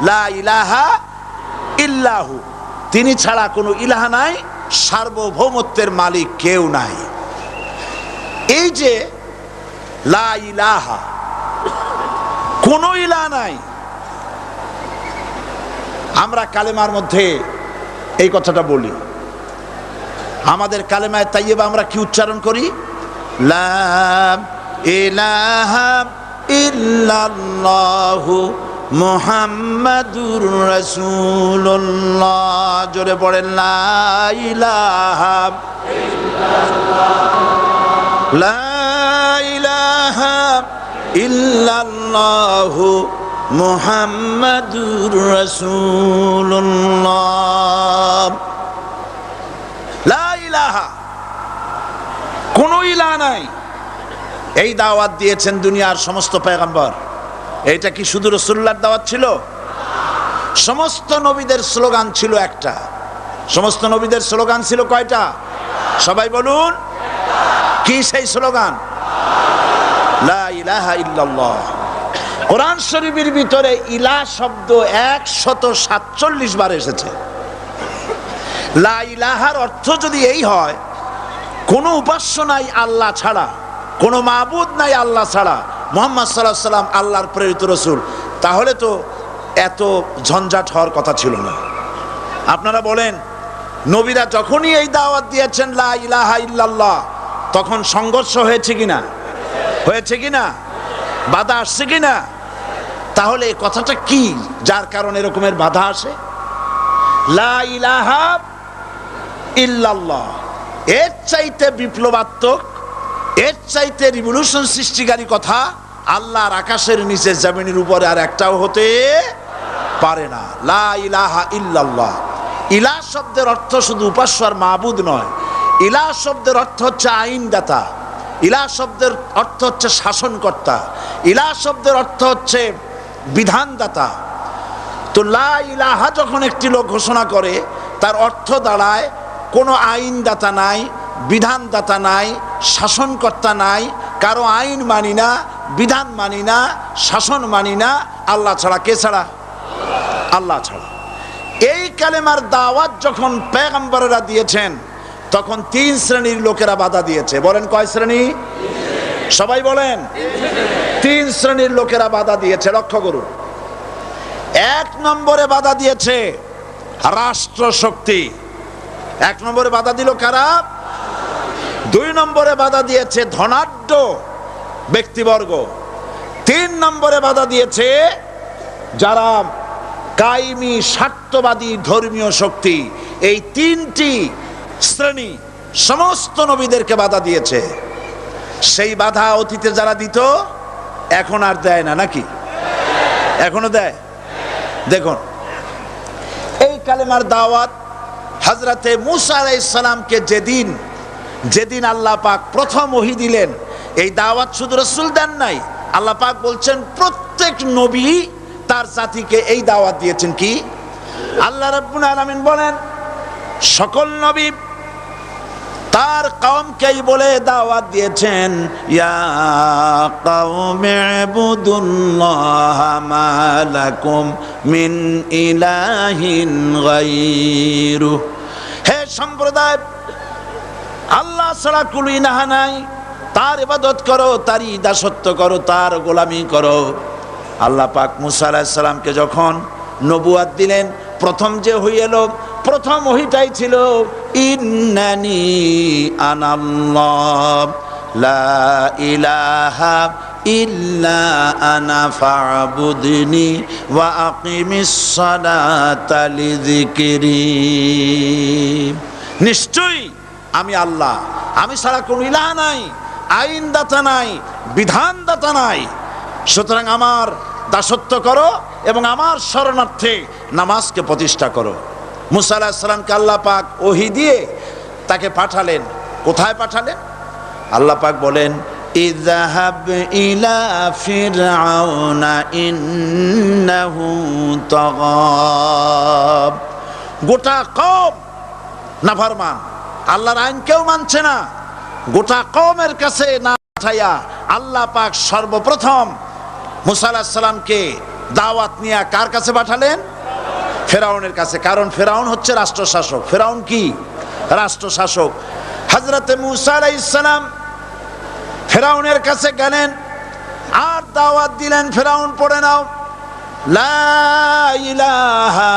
লা ইলাহা ইল্লাহু, তিনি ছাড়া কোনো ইলাহ নাই, সার্বভৌমত্বের মালিক কেউ নাই। এই যে লা ইলাহা, কোনো ইলাহ নাই, আমরা কালেমার মধ্যে এই কথাটা বলি। আমাদের কালেমায়ে তাইয়্যিবা আমরা কি উচ্চারণ করি? লা ইলাহা ইল্লাল্লাহু মুহাম্মাদুর রাসূলুল্লাহ। জোরে পড়েন লা ইলাহা ইল্লাল্লাহ, লা ইলাহা ইল্লাল্লাহু মুহাম্মাদুর রাসূলুল্লাহ। লা ইলাহা, কোনো ইলাহ নাই। এই দাওয়াত দিয়েছেন দুনিয়ার সমস্ত পয়গম্বর। এইটা কি শুধু রাসূলুল্লাহর দাওয়াত ছিল? সমস্ত নবীদের স্লোগান ছিল একটা। সমস্ত নবীদের স্লোগান ছিল কয়টা? সবাই বলুন, কি সেই স্লোগান? লা ইলাহা ইল্লাল্লাহ। কোরআন শরীফের ভিতরে ইলাহ শব্দ 147 বার এসেছে। লা ইলাহার অর্থ যদি এই হয় কোনো উপাস্য নাই আল্লাহ ছাড়া, কোনো মাবুদ নাই আল্লাহ ছাড়া, মুহাম্মদ সাল্লাল্লাহু আলাইহি ওয়াসাল্লাম আল্লাহর প্রেরিত রাসূল, তাহলে তো এত ঝঞ্ঝাট হওয়ার কথা ছিল না। আপনারা বলেন, নবীরা যখনই এই দাওয়াত দিয়েছেন লা ইলাহা ইল্লাল্লাহ, তখন সংঘর্ষ হয়েছে কিনা? হয়েছে কিনা? বাধা আসছে কিনা? তাহলে এই কথাটা কি যার কারণে এরকমের বাধা আসে? লা ইলাহা ইল্লাল্লাহ, এর চাইতে বিপ্লবাত্মক, এর চাইতে রিভলিউশন সৃষ্টিকারী কথা আল্লাহর আকাশের নিচে জমিনের উপরে আর একটাও হতে পারে না। লা ইলাহা ইল্লাল্লাহ। ইলাহ শব্দের অর্থ শুধু উপাস্য আর মাবুদ নয়। ইলাহ শব্দের অর্থ হচ্ছে আইনদাতা, ইলাহ শব্দের অর্থ হচ্ছে শাসনকর্তা, ইলাহ শব্দের অর্থ হচ্ছে বিধানদাতা। তো লা ইলাহা যখন একটি লোক ঘোষণা করে, তার অর্থ দাঁড়ায় কোনো আইনদাতা নাই, বিধানদাতা নাই, শাসনকর্তা নাই, কারো আইন মানি না, বিধান মানি না, শাসন মানি না, আল্লাহ ছাড়া। কে ছাড়া? আল্লাহ ছাড়া। এই কালেমার দাওয়াত যখন পয়গম্বরেরা দিয়েছেন, তখন 3 শ্রেণীর লোকেরা বাধা দিয়েছে। বলেন কয় শ্রেণী? সবাই বলেন। 3 শ্রেণীর লোকেরা বাধা দিয়েছে। লক্ষ্য করুন, 1 নম্বরে বাধা দিয়েছে রাষ্ট্রশক্তি। 1 নম্বরে বাধা দিল কারা? 2 নম্বরে বাধা দিয়েছে ধনাঢ্য ব্যক্তিবর্গ। 3 নম্বরে বাধা দিয়েছে যারা কায়েমি স্বার্থবাদী ধর্মীয় শক্তি। এই 3টি শ্রেণী সমস্ত নবীদেরকে বাধা দিয়েছে। সেই বাধা অতীতে যারা দিত এখন আর দেয় না, নাকি? এখনো দেয়। দেখুন, এই কালেমার দাওয়াত হযরতে মূসা আলাইহিস সালামকে যেদিন আল্লাহ পাক প্রথম ওহী দিলেন, এই দাওয়াত শুধু রাসূল দেন নাই, আল্লাহ পাক বলছেন প্রত্যেক নবী তার জাতিকে এই দাওয়াত দিয়েছেন। কি? আল্লাহ রাব্বুল আলামিন বলেন সকল নবী তার কওমকেই বলে দাওয়াত দিয়েছেন, ইয়া কওমি ইবুদুল্লাহা মা লাকুম মিন ইলাহিন গায়রু। হে সম্প্রদায়, আল্লাহ ছাড়া কোনো ইলাহ নাই, তার ইবাদত করো, তারই দাসত্ব করো, তার গোলামি করো। আল্লাহ পাক মূসা আলাইহিস সালামকে যখন নবুয়াত দিলেন, প্রথম যে ওহী এলো, প্রথম ওহীটাই ছিল ইন্নানি আনাল্লাহ লা ইলাহা ইল্লা আনা ফা'বুদনি ওয়া আকিমিস সালাতা লিযিকরি। নিশ্চয়ই আমি আল্লাহ, আমি ছাড়া কোনো ইলাহ নাই, আইনদাতা নাই, বিধানদাতা নাই, সুতরাং আমার দাসত্ব করো এবং আমার শরণার্থে নামাজকে প্রতিষ্ঠা করো। মূসা আলাইহিস সালামকে আল্লাহ পাক ওহী দিয়ে তাকে পাঠালেন। কোথায় পাঠালেন? আল্লাহ পাক বলেন, ইযহাব ইলা ফিরআউনা ইন্নাহু তাগা। গোটা কওম নাফরমান, আল্লাহর আইন কেউ মানছে না। গোটা কওমের কাছে না পাঠাইয়া আল্লাহ পাক সর্বপ্রথম মূসা আলাইহিস সালামকে দাওয়াত নিয়ে কার কাছে পাঠালেন? ফেরাউনের কাছে। কারণ ফেরাউন হচ্ছে রাষ্ট্রশাসক। ফেরাউন কি? রাষ্ট্রশাসক। হযরতে মূসা আলাইহিস সালাম ফেরাউনের কাছে গেলেন আর দাওয়াত দিলেন, ফেরাউন পড়ে নাও, লা ইলাহা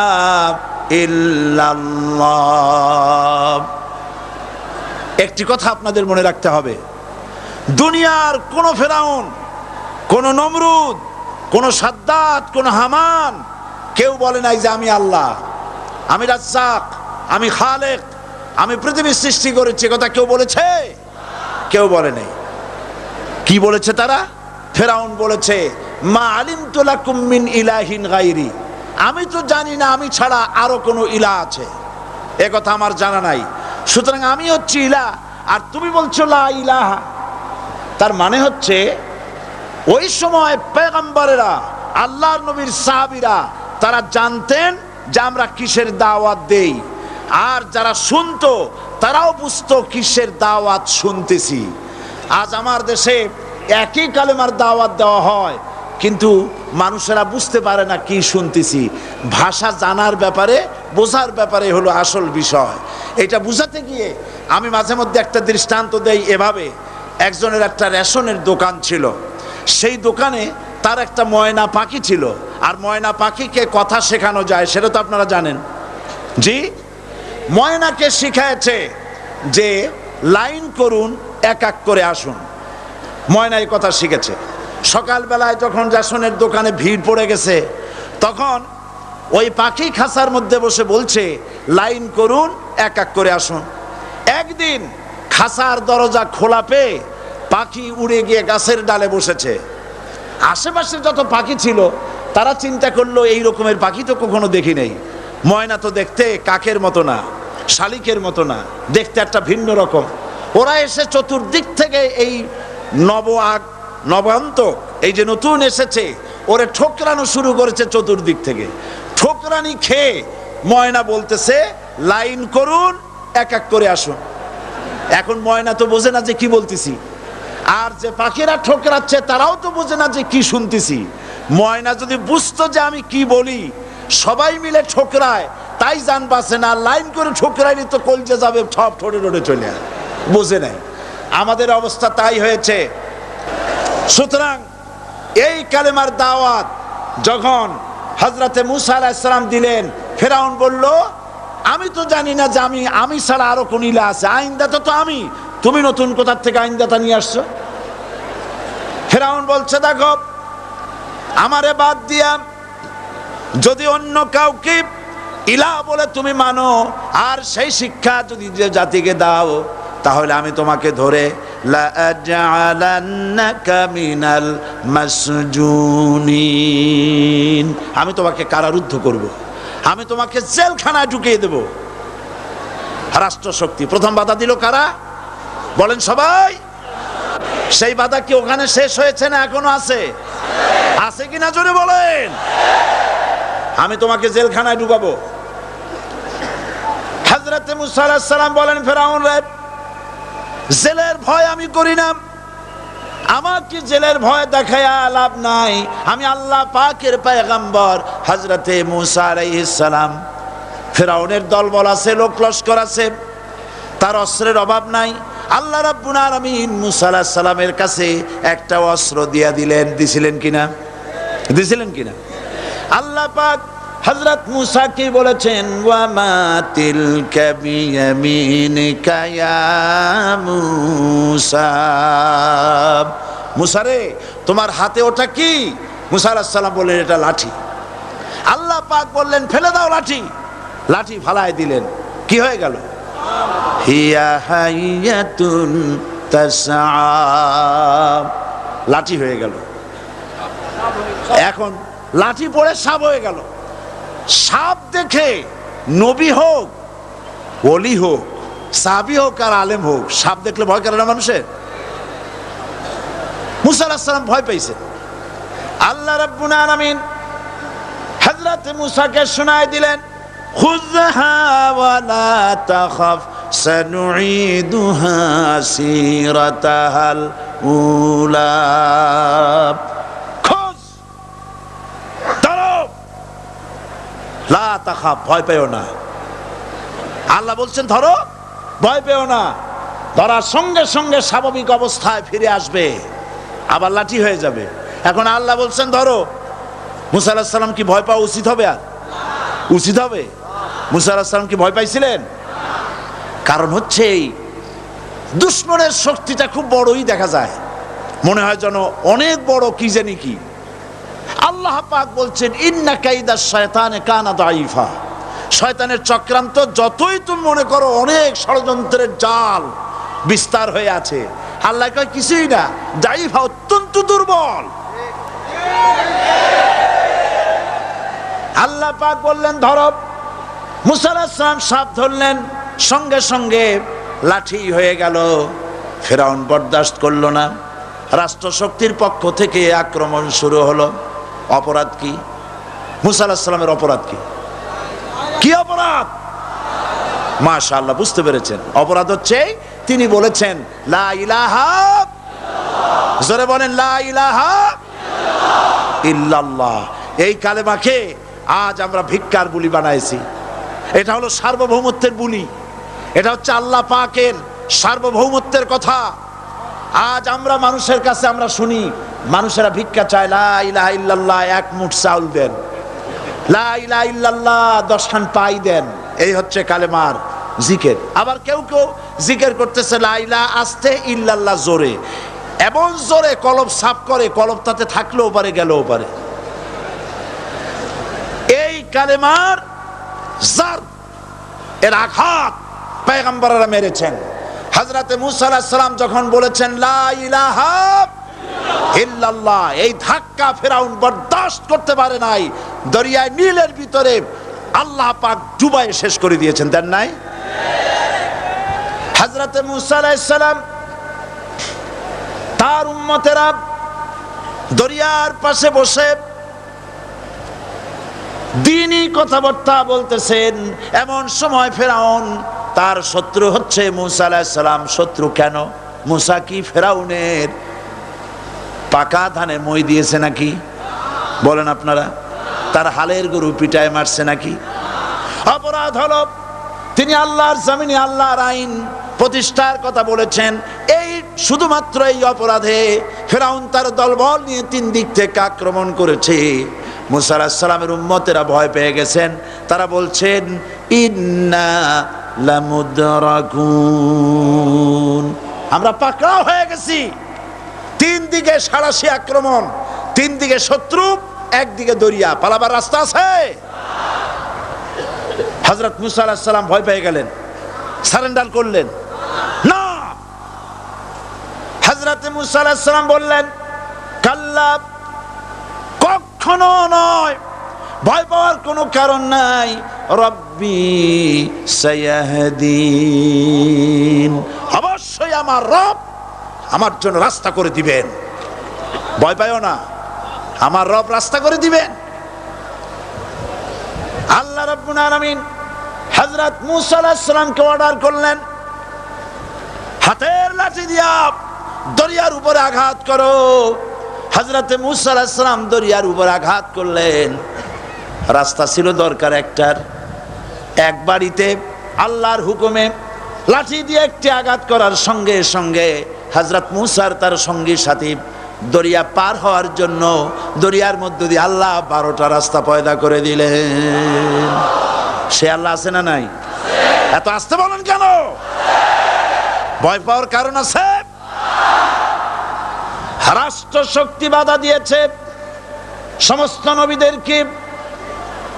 ইল্লাল্লাহ। একটি কথা আপনাদের মনে রাখতে হবে, দুনিয়ার কোন ফেরাউন, কোন নমরুদ, কোন সাদ্দাত, কোন হামান কেউ বলে নাই যে আমি আল্লাহ, আমি রাজ্জাক, আমি খালেক, আমি পৃথিবীর সৃষ্টি করেছি। কথা কেউ বলেছে? কেউ বলে নাই। কি বলেছে তারা? ফেরাউন বলেছে, মা আলিমতু লাকুম মিন ইলাহিন গায়রি, আমি তো জানি না আমি ছাড়া আরো কোনো ইলাহ আছে, এ কথা আমার জানা নাই, সুতরাং আমি হচ্ছি ইলাহ, আর তুমি বলছো লা ইলাহা। তার মানে হচ্ছে ওই সময় পয়গম্বরেরা, আল্লাহর নবীর সাহাবীরা, তারা জানতেন যে আমরা কিসের দাওয়াত দেই, আর যারা শুনতো তারাও বুঝতো কিসের দাওয়াত শুনতেছি। আজ আমার দেশে একই কালেমার দাওয়াত দেওয়া হয়, কিন্তু মানুষেরা বুঝতে পারে না কি শুনতেছি। ভাষা জানার ব্যাপারে, বোঝার ব্যাপারে হলো আসল বিষয়। এটা বুঝাতে গিয়ে আমি মাঝে মধ্যে একটা দৃষ্টান্ত দেই এভাবে। একজনের একটা রেশনের দোকান ছিল, সেই দোকানে তার একটা ময়না পাখি ছিল। আর ময়না পাখিকে কথা শেখানো যায় সেটা তো আপনারা জানেন। জি, ময়নাকে শিখায়েছে যে লাইন করুন, এক এক করে আসুন। ময়না এই কথা শিখেছে। সকালবেলায় যখন রেশনের দোকানে ভিড় পড়ে গেছে, তখন ওই পাখি খাঁচার মধ্যে বসে বলছে লাইন করুন, এক এক করে আসুন। একদিন খাঁচার দরজা খোলা পেয়ে পাখি উড়ে গিয়ে গাছের ডালে বসেছে। আশেপাশে যত পাখি ছিল তারা চিন্তা করলো এই রকমের পাখি তো কখনো দেখি নেই। ময়না তো দেখতে কাকের মতো না, শালিকের মতো না, দেখতে একটা ভিন্ন রকম। ওরা এসে চতুর্দিক থেকে এই নবান্তক, এই যে নতুন এসেছে, ওরে ঠোকরানো শুরু করেছে চতুর্দিক থেকে। ঠোকরানি খেয়ে ময়না বলতেছে লাইন করুন, এক এক করে আসুন। এখন ময়না তো বোঝে না যে কি বলতেছি, আর যে পাখিরা ঠোকরাচ্ছে তারাও তো বোঝে না যে কি শুনতেছি। ময়না যদি বুঝতো যে আমি কি বলি, সবাই মিলে ঠোকরায়, তাই জান বাঁচে না, লাইন করে ঠুকরাইনি তো কলজে যাবে, সব ঠোঁটে ঠোঁটে চলে আসে, বুঝে নাই। আমাদের অবস্থা তাই হয়েছে। সুতরাং এই কালেমার দাওয়াত যখন হযরতে মুসা আলাইহিস সালাম দিলেন, ফেরাউন বলল আমি তো জানি না যে আমি ছাড়া আরো কোন ইলা আছে, আইনদাতা তো আমি, তুমি নতুন কোথা থেকে আইনদাতা নিয়ে আসছো? ফেরাউন বলছে দেখো, আমারে বাদ দিয়া যদি অন্য কাউকে ইলা বলে তুমি মানো, আর সেই শিক্ষা যদি যে জাতিকে দাও, তাহলে আমি তোমাকে ধরে লাআজআলান্নাকা মিনাল মাসজুনিন, আমি তোমাকে কারারুদ্ধ করব, আমি তোমাকে জেলখানায় ঢুকিয়ে দেব। রাষ্ট্রশক্তি প্রথম বাধা দিল কারা? বলেন সবাই। সেই বাধা কি ওখানে শেষ হয়েছে না এখনো আছে? আছে কিনা জোরে বলেন। আমি তোমাকে জেলখানায় ঢুকাবো। হযরতে মুসা আলাইহিস সালাম বলেন ফেরাউন রে, জেলের ভয় আমি করি না, আমাকে জেলের ভয় দেখায়া লাভ নাই, আমি আল্লাহ পাকের পয়গম্বর হযরতে মুসা আলাইহিস সালাম। ফেরাউনের দলবল আছে, লোক লস্কর আছে, তার অস্ত্রের অভাব নাই। আল্লাহ রাব্বুল আলামিন মুসা আলাইহিস সালামের কাছে একটা অস্ত্র দিয়া দিলেন, দিছিলেন কিনা? আল্লাহ পাক হযরত মুসা কি বলেছেন, ওয়া মা তিলকা বিয়ামিনিকা ইয়া মুসা, মুসা রে তোমার হাতে ওটা কি? মুসা আলাইহিস সালাম বললেন এটা লাঠি। আল্লাহ পাক বললেন ফেলে দাও লাঠি, লাঠি ফালায় দিলেন, কি হয়ে গেল? হিয়া হাইয়াতুন তাসআ, লাঠি হয়ে গেল। এখন লাঠি পড়ে সাপ হয়ে গেল। সাপ দেখে নবী হোক, ওলি হোক, সাহাবী হোক আর আলেম হোক, সাপ দেখলে ভয় করে না মানুষের? মুসা আলাইহিস সালাম ভয় পাইছেন। আল্লাহ রাব্বুল আলামিন হযরত মুসাকে শোনায় দিলেন, খুযহা ওয়া লা তাখাফ সানুঈদুহা সিরাতাহাল উলা, লা তাখাফ, ভয় পেও না। আল্লাহ বলছেন ধরো, ভয় পেও না। ধরার সঙ্গে সঙ্গে স্বাভাবিক অবস্থায় ফিরে আসবে, আবার লাঠি হয়ে যাবে। এখন আল্লাহ বলছেন ধরো, মুসা আলাইহিস সালাম কি ভয় পাওয়া উচিত হবে? আর উচিত হবে? মুসা আলাইহিস সালাম কি ভয় পাইছিলেন? কারণ হচ্ছে এই দুশমনের শক্তিটা খুব বড়ই দেখা যায়, মনে হয় যেন অনেক বড়, কি জানি কি। আল্লাহ পাক বলছেন ইন্না কাইদাশ শায়তানে কানা দাঈফা, শয়তানের চক্রান্ত যতই তুমি মনে করো অনেক ষড়যন্ত্রের জাল বিস্তার হয়ে আছে, আল্লাহ কয় কিছুই না, দাঈফা অত্যন্ত দুর্বল। আল্লাহ পাক বললেন ধরো, মুসা আলাইহিস সালাম সাপ ধরলেন, সঙ্গে সঙ্গে লাঠি হয়ে গেল। ফেরাউন বরদাস্ত করলো না, রাষ্ট্রশক্তির পক্ষ থেকে আক্রমণ শুরু হলো। অপরাধ কি? মুসা আলাইহিস সালামের অপরাধ কি? কি অপরাধ? মাশাআল্লাহ, বুঝতে পেরেছেন। অপরাধ হচ্ছে তিনি বলেছেন লা ইলাহা, জোরে বলেন লা ইলাহা ইল্লাল্লাহ। এই কালেমাকে আজ আমরা ভিক্ষার বুলি বানাইছি। এটা হলো সার্বভৌমত্বের বুলি, এটা হচ্ছে আল্লাহ পাকের সার্বভৌমত্বের কথা। আজ আমরা মানুষের কাছে আমরা শুনি, মানুষেরা ভিক্ষা চায়, লা ইলাহা ইল্লাল্লাহ, এক মুঠ চাউল দেন, লা ইলাহা ইল্লাল্লাহ 10 খান পাই দেন। এই হচ্ছে কালেমার জিকির। আবার কেউ কেউ জিকির করতেছে লা ইলাহা আস্তে, ইল্লাল্লাহ জোরে, এমন জোরে কলব সাফ করে, কলব তাতে থাকলেও পারে গেলেও পারে। এই কালেমার জার, এর আঘাত পয়গম্বররা মেরেছেন। হযরতে মুসা আলাইহিস সালাম যখন বলেছেন লা ইলাহা ইল্লাল্লাহ, এই ধাক্কা ফেরাউন বরদাস্ত করতে পারে নাই। দরিয়ায় নীলের ভিতরে আল্লাহ পাক ডুবাইয়ে শেষ করে দিয়েছেন, দেন নাই? হযরতে মুসা আলাইহিস সালাম, তার উম্মতেরা দরিয়ার পাশে বসে দ্বীনি কথাবার্তা বলতেছেন। এমন সময় ফেরাউন, তার শত্রু হচ্ছে মুসা আলাইহিস সালাম। শত্রু কেন? মুসা কি ফেরাউনের পাকা ধানে মই দিয়েছে নাকি? বলেন আপনারা। তার হালের গরু পিটায় মারছে নাকি? অপরাধ হলো তিনি আল্লাহর জমিনে আল্লাহর আইন প্রতিষ্ঠার কথা বলেছেন। এই শুধুমাত্র এই অপরাধে ফিরআউন তার দলবল নিয়ে 3 দিক থেকে আক্রমণ করেছে। মুসা আলাইহিস সালামের উম্মতেরা ভয় পেয়ে গেছেন। তারা বলছেন ইন্না লামুদরাকুন, আমরা পাকড়াও হয়ে গেছি। 3 দিকে সাড়াশি আক্রমণ, 3 দিকে শত্রু, একদিকে দরিয়া, পালাবার রাস্তা আছে? হযরত মুসা আলাইহিস সালাম ভয় পেয়ে গেলেন, সারেন্ডার করলেন না। হযরত মুসা আলাইহিস সালাম বললেন কাল্লা, কখনো নয়, ভয় পাওয়ার কোনো কারণ নাই। রব্বি সায়াহদিন, অবশ্যই আমার রব আমার জন্য রাস্তা করে দিবেন। ভয় পাইও না, আমার রব রাস্তা করে দিবেন। আল্লাহ রাব্বুল আলামিন হযরত মুসা আলাইহিস সালামকে অর্ডার করলেন, হাতের লাঠি দিয়া দরিয়ার উপরে আঘাত করো। হযরত মুসা আলাইহিস সালাম দরিয়ার উপর আঘাত করলেন। রাস্তা ছিল দরকার একটার, এক বাড়িতে আল্লাহর হুকুমে লাঠি দিয়ে একটি আঘাত করার সঙ্গে সঙ্গে হযরত মুসার তার সঙ্গী সাথী দরিয়া পার হওয়ার জন্য দরিয়ার মধ্য দিয়ে আল্লাহ 12টা রাস্তা পয়দা করে দিলেন। সে আল্লাহ আছে না নাই? এত আসতে বলেন কেন? ভয় পাওয়ার কারণ আছে? রাষ্ট্র শক্তি বাধা দিয়েছে সমস্ত নবীদেরকে।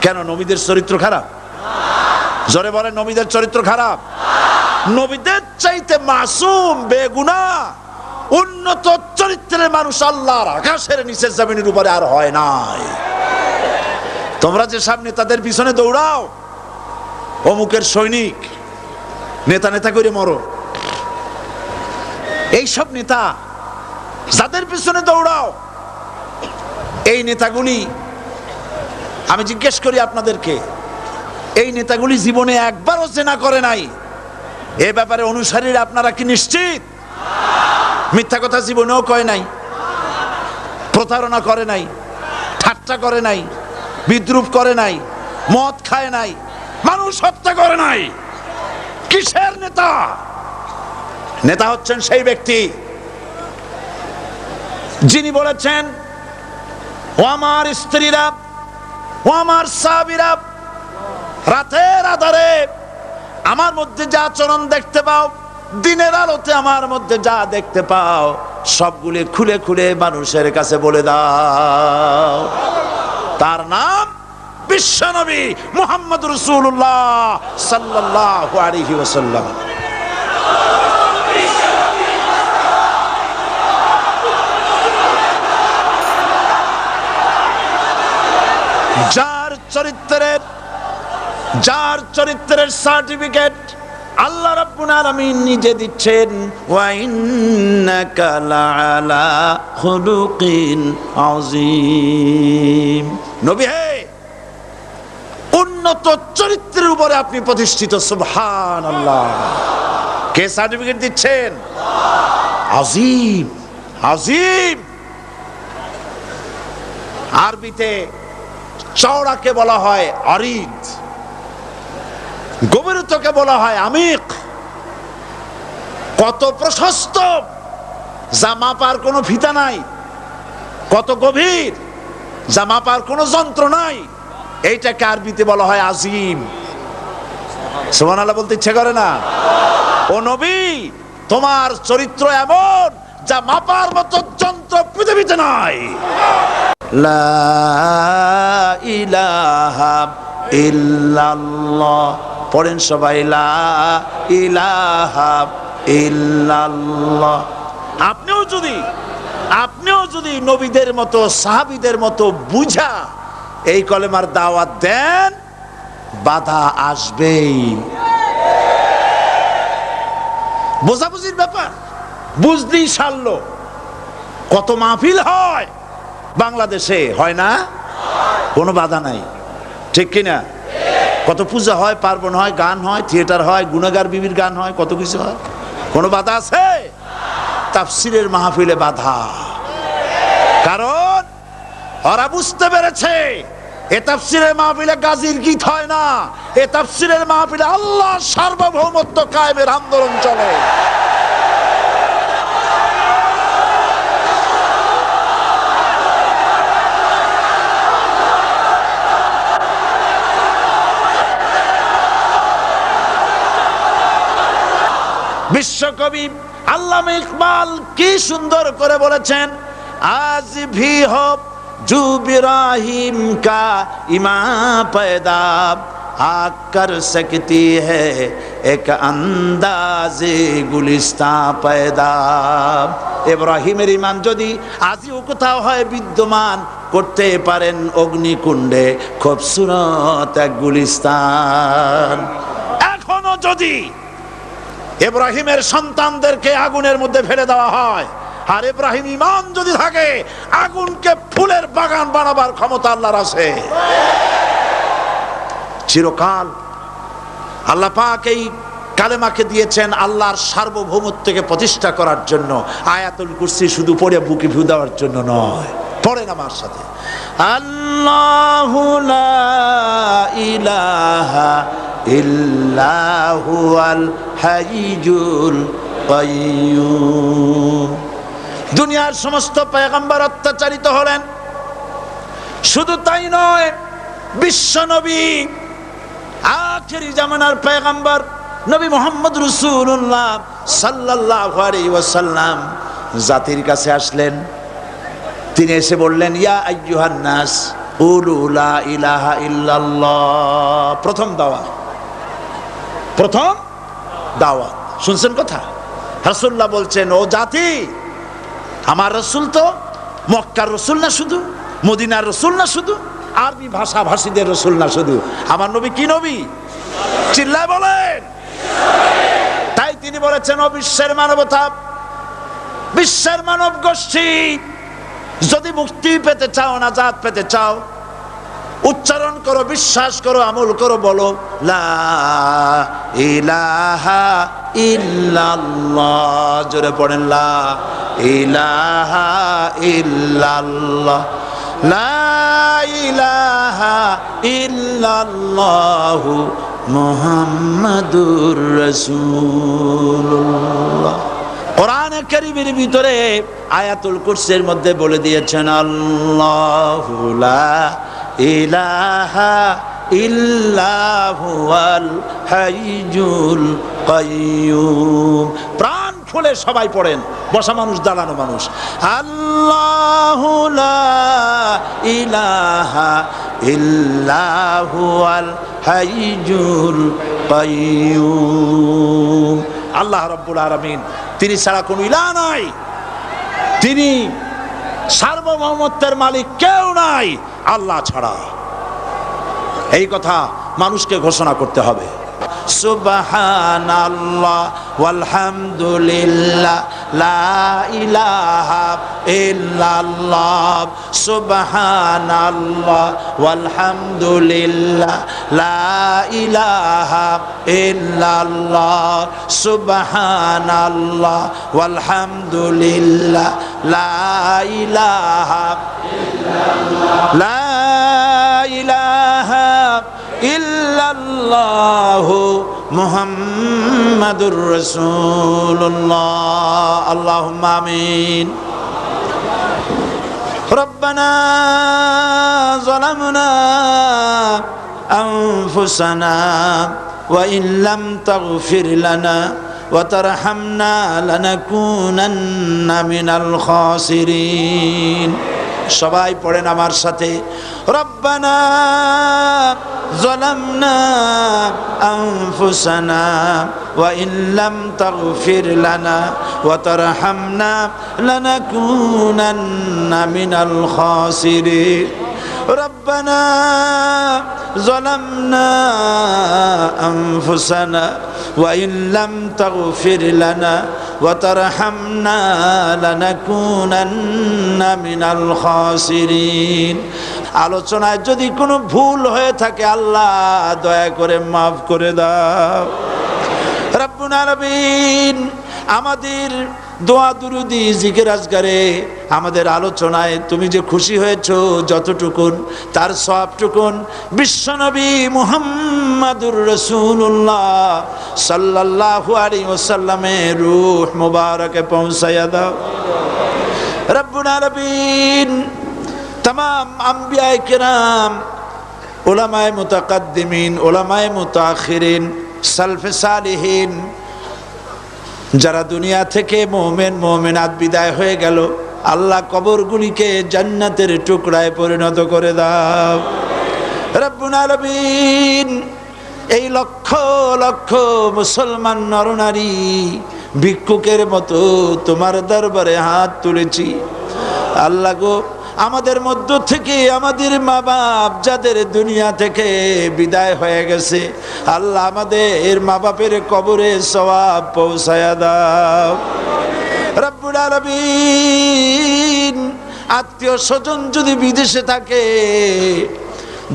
কেন? নবীদের চরিত্র খারাপ? জোরে বলেন, নবীদের চরিত্র খারাপ? নবীদের চাইতে মাসুম বেগুনাহ উন্নত চরিত্রের মানুষ আল্লাহর আকাশের নিচে জমিনের উপরে আর হয় নাই। তোমরা যে সামনে তাদের পিছনে দৌড়াও, অমুকের সৈনিক, নেতা নেতা করে মরো, এইসব নেতা যাদের পিছনে দৌড়াও, এই নেতাগুলি, আমি জিজ্ঞেস করি আপনাদেরকে, এই নেতাগুলি জীবনে একবারও জেনা করে নাই? এ ব্যাপারে অনুসারীরা আপনারা কি নিশ্চিত? মিথ্যা কথা জীবনেও কয় নাই, প্রতারণা করে নাই, ঠাট্টা করে নাই, বিদ্রুপ করে নাই, মদ খায় নাই, মানুষ হত্যা করে নাই। কিসের নেতা? নেতা হচ্ছেন সেই ব্যক্তি যিনি বলেছেন, ও আমার স্ত্রীরা, ও আমার সাহাবীরা, রাতের আধারে আমার মধ্যে যা আচরণ দেখতে পাও, দিনের আলোতে আমার মধ্যে যা দেখতে পাও, সবগুলি খুলে খুলে মানুষের কাছে বলে দাও। তার নাম বিশ্বনবী মুহাম্মদ রাসূলুল্লাহ সাল্লাল্লাহু আলাইহি ওয়াসাল্লাম। যার চরিত্রের সার্টিফিকেট আল্লাহ রাব্বুল আলামিন নিজে দিচ্ছেন, ওয়া ইন্নাকা লাআলা খুলুকিন আযীম। নবী হে, উন্নত চরিত্রের উপরে আপনি প্রতিষ্ঠিত। সুবহানাল্লাহ। কে সার্টিফিকেট দিচ্ছেন? আযীম, আযীম। আরবিতে চওড়াকে বলা হয় আরিদ, গভীরতাকে বলা হয় আমিক। কত প্রশস্ত, যা মাপার কোনো ফিতা নাই, কত গভীর, যা মাপার কোনো যন্ত্র নাই, এইটাকে আরবিতে বলা হয় আজিম। সুবহানাল্লাহ বলতে ইচ্ছে করে না? ও নবী, তোমার চরিত্র এমন যা মাপার মতো যন্ত্র পৃথিবীতে নাই। লা ইলাহা ইল্লাল্লাহ পড়েন সবাই, লা ইলাহা ইল্লাল্লাহ। আপনিও যদি নবীদের মতো সাহাবীদের মতো বুঝা এই কলেমার দাওয়াত দেন, বাধা আসবেই। বোঝাবুঝির ব্যাপার, বুঝতেই সারলো। কত মাহফিল হয় বাংলাদেশে, হয় না? কোনো বাধা নাই, ঠিক কিনা? কত পূজা হয়, পার্বণ হয়, গান হয়, থিয়েটার হয়, গুনাহগার বিবির গান হয়, কত কিছু হয়। কোনো বাধা আছে? তাফসীরের মাহফিলে বাধা। কারণ ওরা বুঝতে পেরেছে এ তাফসীরের মাহফিলে গাজীর গীত হয় না, এ তাফসীরের মাহফিলে আল্লাহর সার্বভৌমত্ব কায়েমের আন্দোলন চলে। বিশ্বকবি আল্লামা ইকবাল কি সুন্দর করে বলেছেন, আজ ভি হো জু ইব্রাহিম কা ইমা पैदा आग कर सकती है एक अंदाज़े गुलिस्तां पैदा। ইব্রাহিমের ঈমান যদি আজও কোথাও হয় বিদ্যমান, করতে পারেন অগ্নিকুণ্ডে খুবসুরত এক গুলিস্তান। এখনো যদি ইব্রাহিমের সন্তানদেরকে আগুনের মধ্যে ফেলে দেওয়া হয়, আর ইব্রাহিম ঈমান যদি থাকে, আগুনকে ফুলের বাগান বানাবার ক্ষমতা আল্লাহর আছে। চিরকাল আল্লাহ পাক এই কালেমাকে দিয়েছেন আল্লাহর সার্বভৌমত্বকে প্রতিষ্ঠা করার জন্য। আয়াতুল কুরসি শুধু পড়ে বুকে ফু দেওয়ার জন্য নয়, পড়েন আমার সাথে, আল্লাহু লা ইলাহা ইল্লাহু আল হাইয়ুল কাইয়্যুম। দুনিয়ার সমস্ত পয়গম্বর অত্যাচারিত হলেন, শুধু তাই নয়, বিশ্ব নবী আখেরি জামানার পয়গম্বর নবী মুহাম্মদ রাসূলুল্লাহ সাল্লাল্লাহু আলাইহি ওয়াসাল্লাম জাতির কাছে আসলেন। তিনি এসে বললেন, ইয়া আইয়ুহান নাস কুলু লা ইলাহা ইল্লাল্লাহ। প্রথম দাওয়াত, প্রথম দাওয়াত। শুনছেন কথা? রাসূলুল্লাহ বলছেন, ও জাতি, আমার রাসূল তো মক্কার রাসূল না শুধু, মদিনার রাসূল না শুধু, আরবি ভাষাভাষীদের রাসূল না শুধু, আমার নবী কি নবী? চিল্লায় বলেন। তাই তিনি বলেছেন, ও বিশ্বের মানবতা, বিশ্বের মানব গোষ্ঠী, যদি মুক্তি পেতে চাও, নাজাত পেতে চাও, উচ্চারণ করো, বিশ্বাস করো, আমল করো, বলো লা ইলাহা ইল্লাল্লাহ। জোরে পড়েন, লা ইলাহা ইল্লাল্লাহ, লা ইলাহা ইল্লাল্লাহু মুহাম্মাদুর রাসূলুল্লাহ। কোরআন কারীমের ভিতরে আয়াতুল কুরসির মধ্যে বলে দিয়েছেন, আল্লাহু লা ইলাহা ইল্লাহু আল হাইয়ুল কাইয়্যুম। প্রাণ খুলে সবাই পড়েন, বসা মানুষ, দাঁড়ানো মানুষ, আল্লাহু লা ইলাহা ইল্লাহু আল হাইয়ুল কাইয়্যুম। আল্লাহ রাব্বুল আলামিন, তিনি ছাড়া কোনো ইলাহ নাই, তিনি সার্বভৌমত্বের মালিক কেউ নাই আল্লাহ ছাড়া। এই কথা মানুষকে ঘোষণা করতে হবে। সুবহানাল্লাহ ওয়ালহামদুলিল্লাহ লা ইলাহা ইল্লাল্লাহ। সুবহানাল্লাহ ওয়ালহামদুলিল্লাহ লা ইলাহা ইল্লাল্লাহ। সুবহানাল্লাহ ওয়ালহামদুলিল্লাহ লা ইলাহা ইল্লাল্লাহ, লা ইলাহা ইল্লাল্লাহু মুহাম্মাদুর রাসূলুল্লাহ। আল্লাহুম্মা আমিন। রব্বানা যালামনা আনফুসানা ওয়া ইন লাম তাগফির লানা ওয়া তারহামনা লানাকুনান্না মিনাল খাসিরিন। সবাই পড়েন আমার সাথে, রব্বানা যালামনা আনফুসানা ওয়া ইন লাম তাগফির লানা ওয়া তারহামনা লানাকুনান্না মিনাল খাসিরিন। রব্বানা যালামনা আনফুসানা ওয়া ইন লাম তাগফির লানা ওয়া তারহামনা লানাকুনান্না মিনাল খাসিরিন। আলোচনায় যদি কোনো ভুল হয়ে থাকে আল্লাহ দয়া করে মাফ করে দাও। রব্বুল আলামিন, আমাদের দোয়া দুরুদি জিকির আজকারে আমাদের আলোচনায় তুমি যে খুশি হয়েছো যতটুকুন তার সবটুকুন বিশ্বনবী মুহাম্মাদুর রাসূলুল্লাহ সাল্লাল্লাহু আলাইহি ওয়াসাল্লামের রূহ মুবারকে পৌঁছায়া দাও রব্বুল আলামিন। तमाम अंबियाए किराम, उलमाए मुतकद्दिमीन, उलमाए मुताखिरीन, सल्फे सालिहीन যারা দুনিয়া থেকে মুমিন মুমিনাত বিদায় হয়ে গেল, আল্লাহ কবরগুলিকে জান্নাতের টুকরায় পরিণত করে দাও রব্বুল আলামিন। এই লক্ষ লক্ষ মুসলমান নরনারী ভিক্ষুকের মতো তোমার দরবারে হাত তুলেছি আল্লাহ গো। আমাদের মধ্য থেকে আমাদের মা বাপ যাদের দুনিয়া থেকে বিদায় হয়ে গেছে, আল্লাহ আমাদের মা বাপের কবরে সওয়াব পৌঁছায়া দাও রব্বুল আলামিন। আত্মীয় স্বজন যদি বিদেশে থাকে,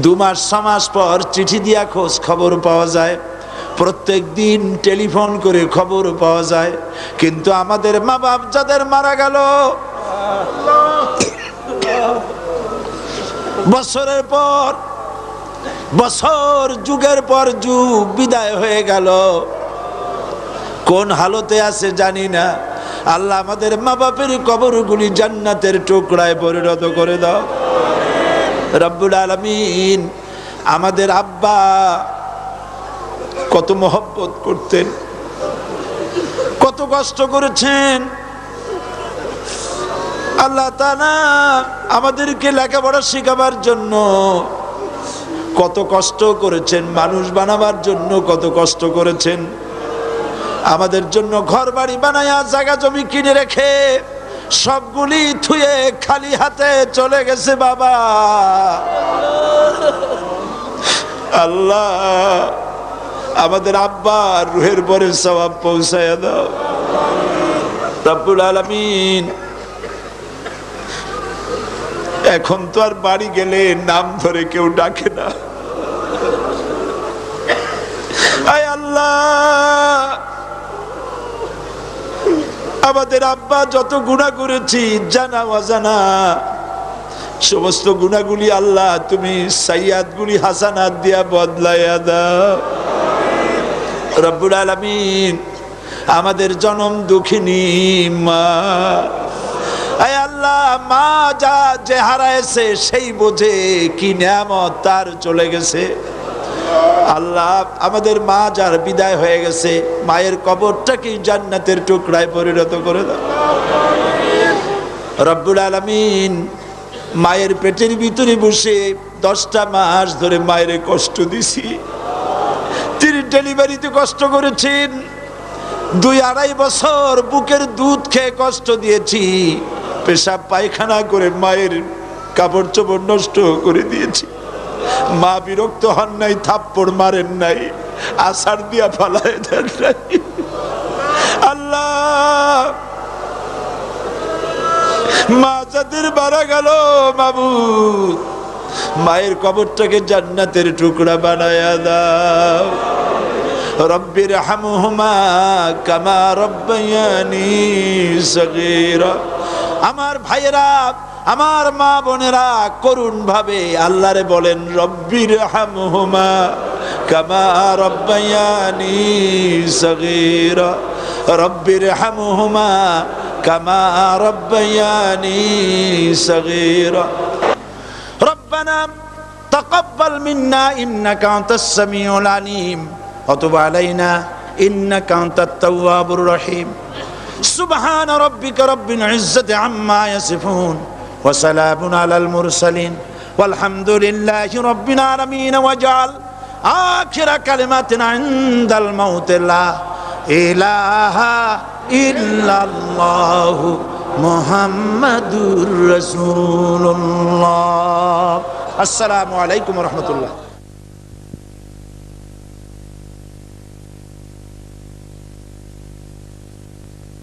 2 মাস 6 মাস পর চিঠি দিয়া খোঁজ খবর পাওয়া যায়, প্রত্যেক দিন টেলিফোন করে খবর পাওয়া যায়, কিন্তু আমাদের মা বাপ যাদের মারা গেল, বছরের পর বছর যুগের পর যুগ বিদায় হয়ে গেল, কোন হালতে আছে জানি না। আল্লাহ আমাদের মা বাপের কবরগুলি জান্নাতের টুকরায় পরিণত করে দাও রব্বুল আলামিন। আমাদের আব্বা কত মহব্বত করতেন, কত কষ্ট করেছেন আল্লাহ তাআলা আমাদেরকে লেখাপড়া শেখাবার জন্য কত কষ্ট করেছেন, মানুষ বানাবার জন্য কত কষ্ট করেছেন, আমাদের জন্য ঘর বাড়ি বানায়া জায়গা জমি কিনে রেখে সবগুলি থুয়ে খালি হাতে চলে গেছে বাবা। আল্লাহ আমাদের আব্বার রুহের পরে সওয়াব পৌঁছায়া দাও রব্বুল আলামিন। এখন তো আর বাড়ি গেলে নাম ধরে কেউ ডাকে না। আয় আল্লাহ, আমাদের আব্বা যত গুনাহ করেছি জানা অজানা, সমস্ত গুনাহগুলি আল্লাহ তুমি সাইয়াদগুলি হাসানাত দিয়া বদলাইয়া দাও রব্বুল আলামিন। আমাদের জনম দুঃখিনী মা, আয় আল্লাহ মা যা যে হারাইছে সেই বোঝে কি নিয়ামত তার চলে গেছে। আল্লাহ আমাদের মা যার বিদায় হয়ে গেছে, মায়ের কবরটাকে জান্নাতের টুকরায় পরিণত করে দাও রব্বুল আলামিন। মায়ের পেটের ভিতরে বসে 10টা মাস ধরে মায়ের কষ্ট দিছি, তিনি ডেলিভারিতে কষ্ট করেছেন, 2-2.5 বছর বুকের দুধ খেয়ে কষ্ট দিয়েছি, পেশাব পায়খানা করে মায়ের কাপড় চোপড় নষ্ট করে দিয়েছি। মা বিরক্ত হন নাই, থাপ্পড় মারেন নাই, আছাড় দিয়া ফালায় দেন নাই। আল্লাহ মা যাদের মারা গেল মাবুদ, মায়ের কবরটাকে জান্নাতের টুকরা বানায়া দাও রব্বির হামহুমা কামা রব্বায়ানি সগীরা। আমার ভাইয়েরা, আমার মা বোনেরা করুণ ভাবে আল্লাহরে বলেন রব্বির হামহুমা কামা রব্বায়ানি সগীরা, রব্বির হামহুমা কামা রব্বায়ানি সগীরা। রব্বানা তাকাব্বাল মিন্না ইন্নাকা আনতাস সামিউল আলিম ওয়া তুব আলাইনা ইন্নাকা আনতাত তাওয়াবুর রহিম। সুবহান রাব্বিকা রাব্বিল ইজ্জাতি আম্মা ইয়াসিফুন ওয়া সালামুন আলাল মুরসালিন ওয়ালহামদুলিল্লাহি রাব্বিল আলামিন। ওয়াজআল আখিরা কালিমাতিনা ইনদাল মাউত লা ইলাহা ইল্লাল্লাহু মুহাম্মাদুর রাসূলুল্লাহ। আসসালামু আলাইকুম ওয়া রাহমাতুল্লাহ।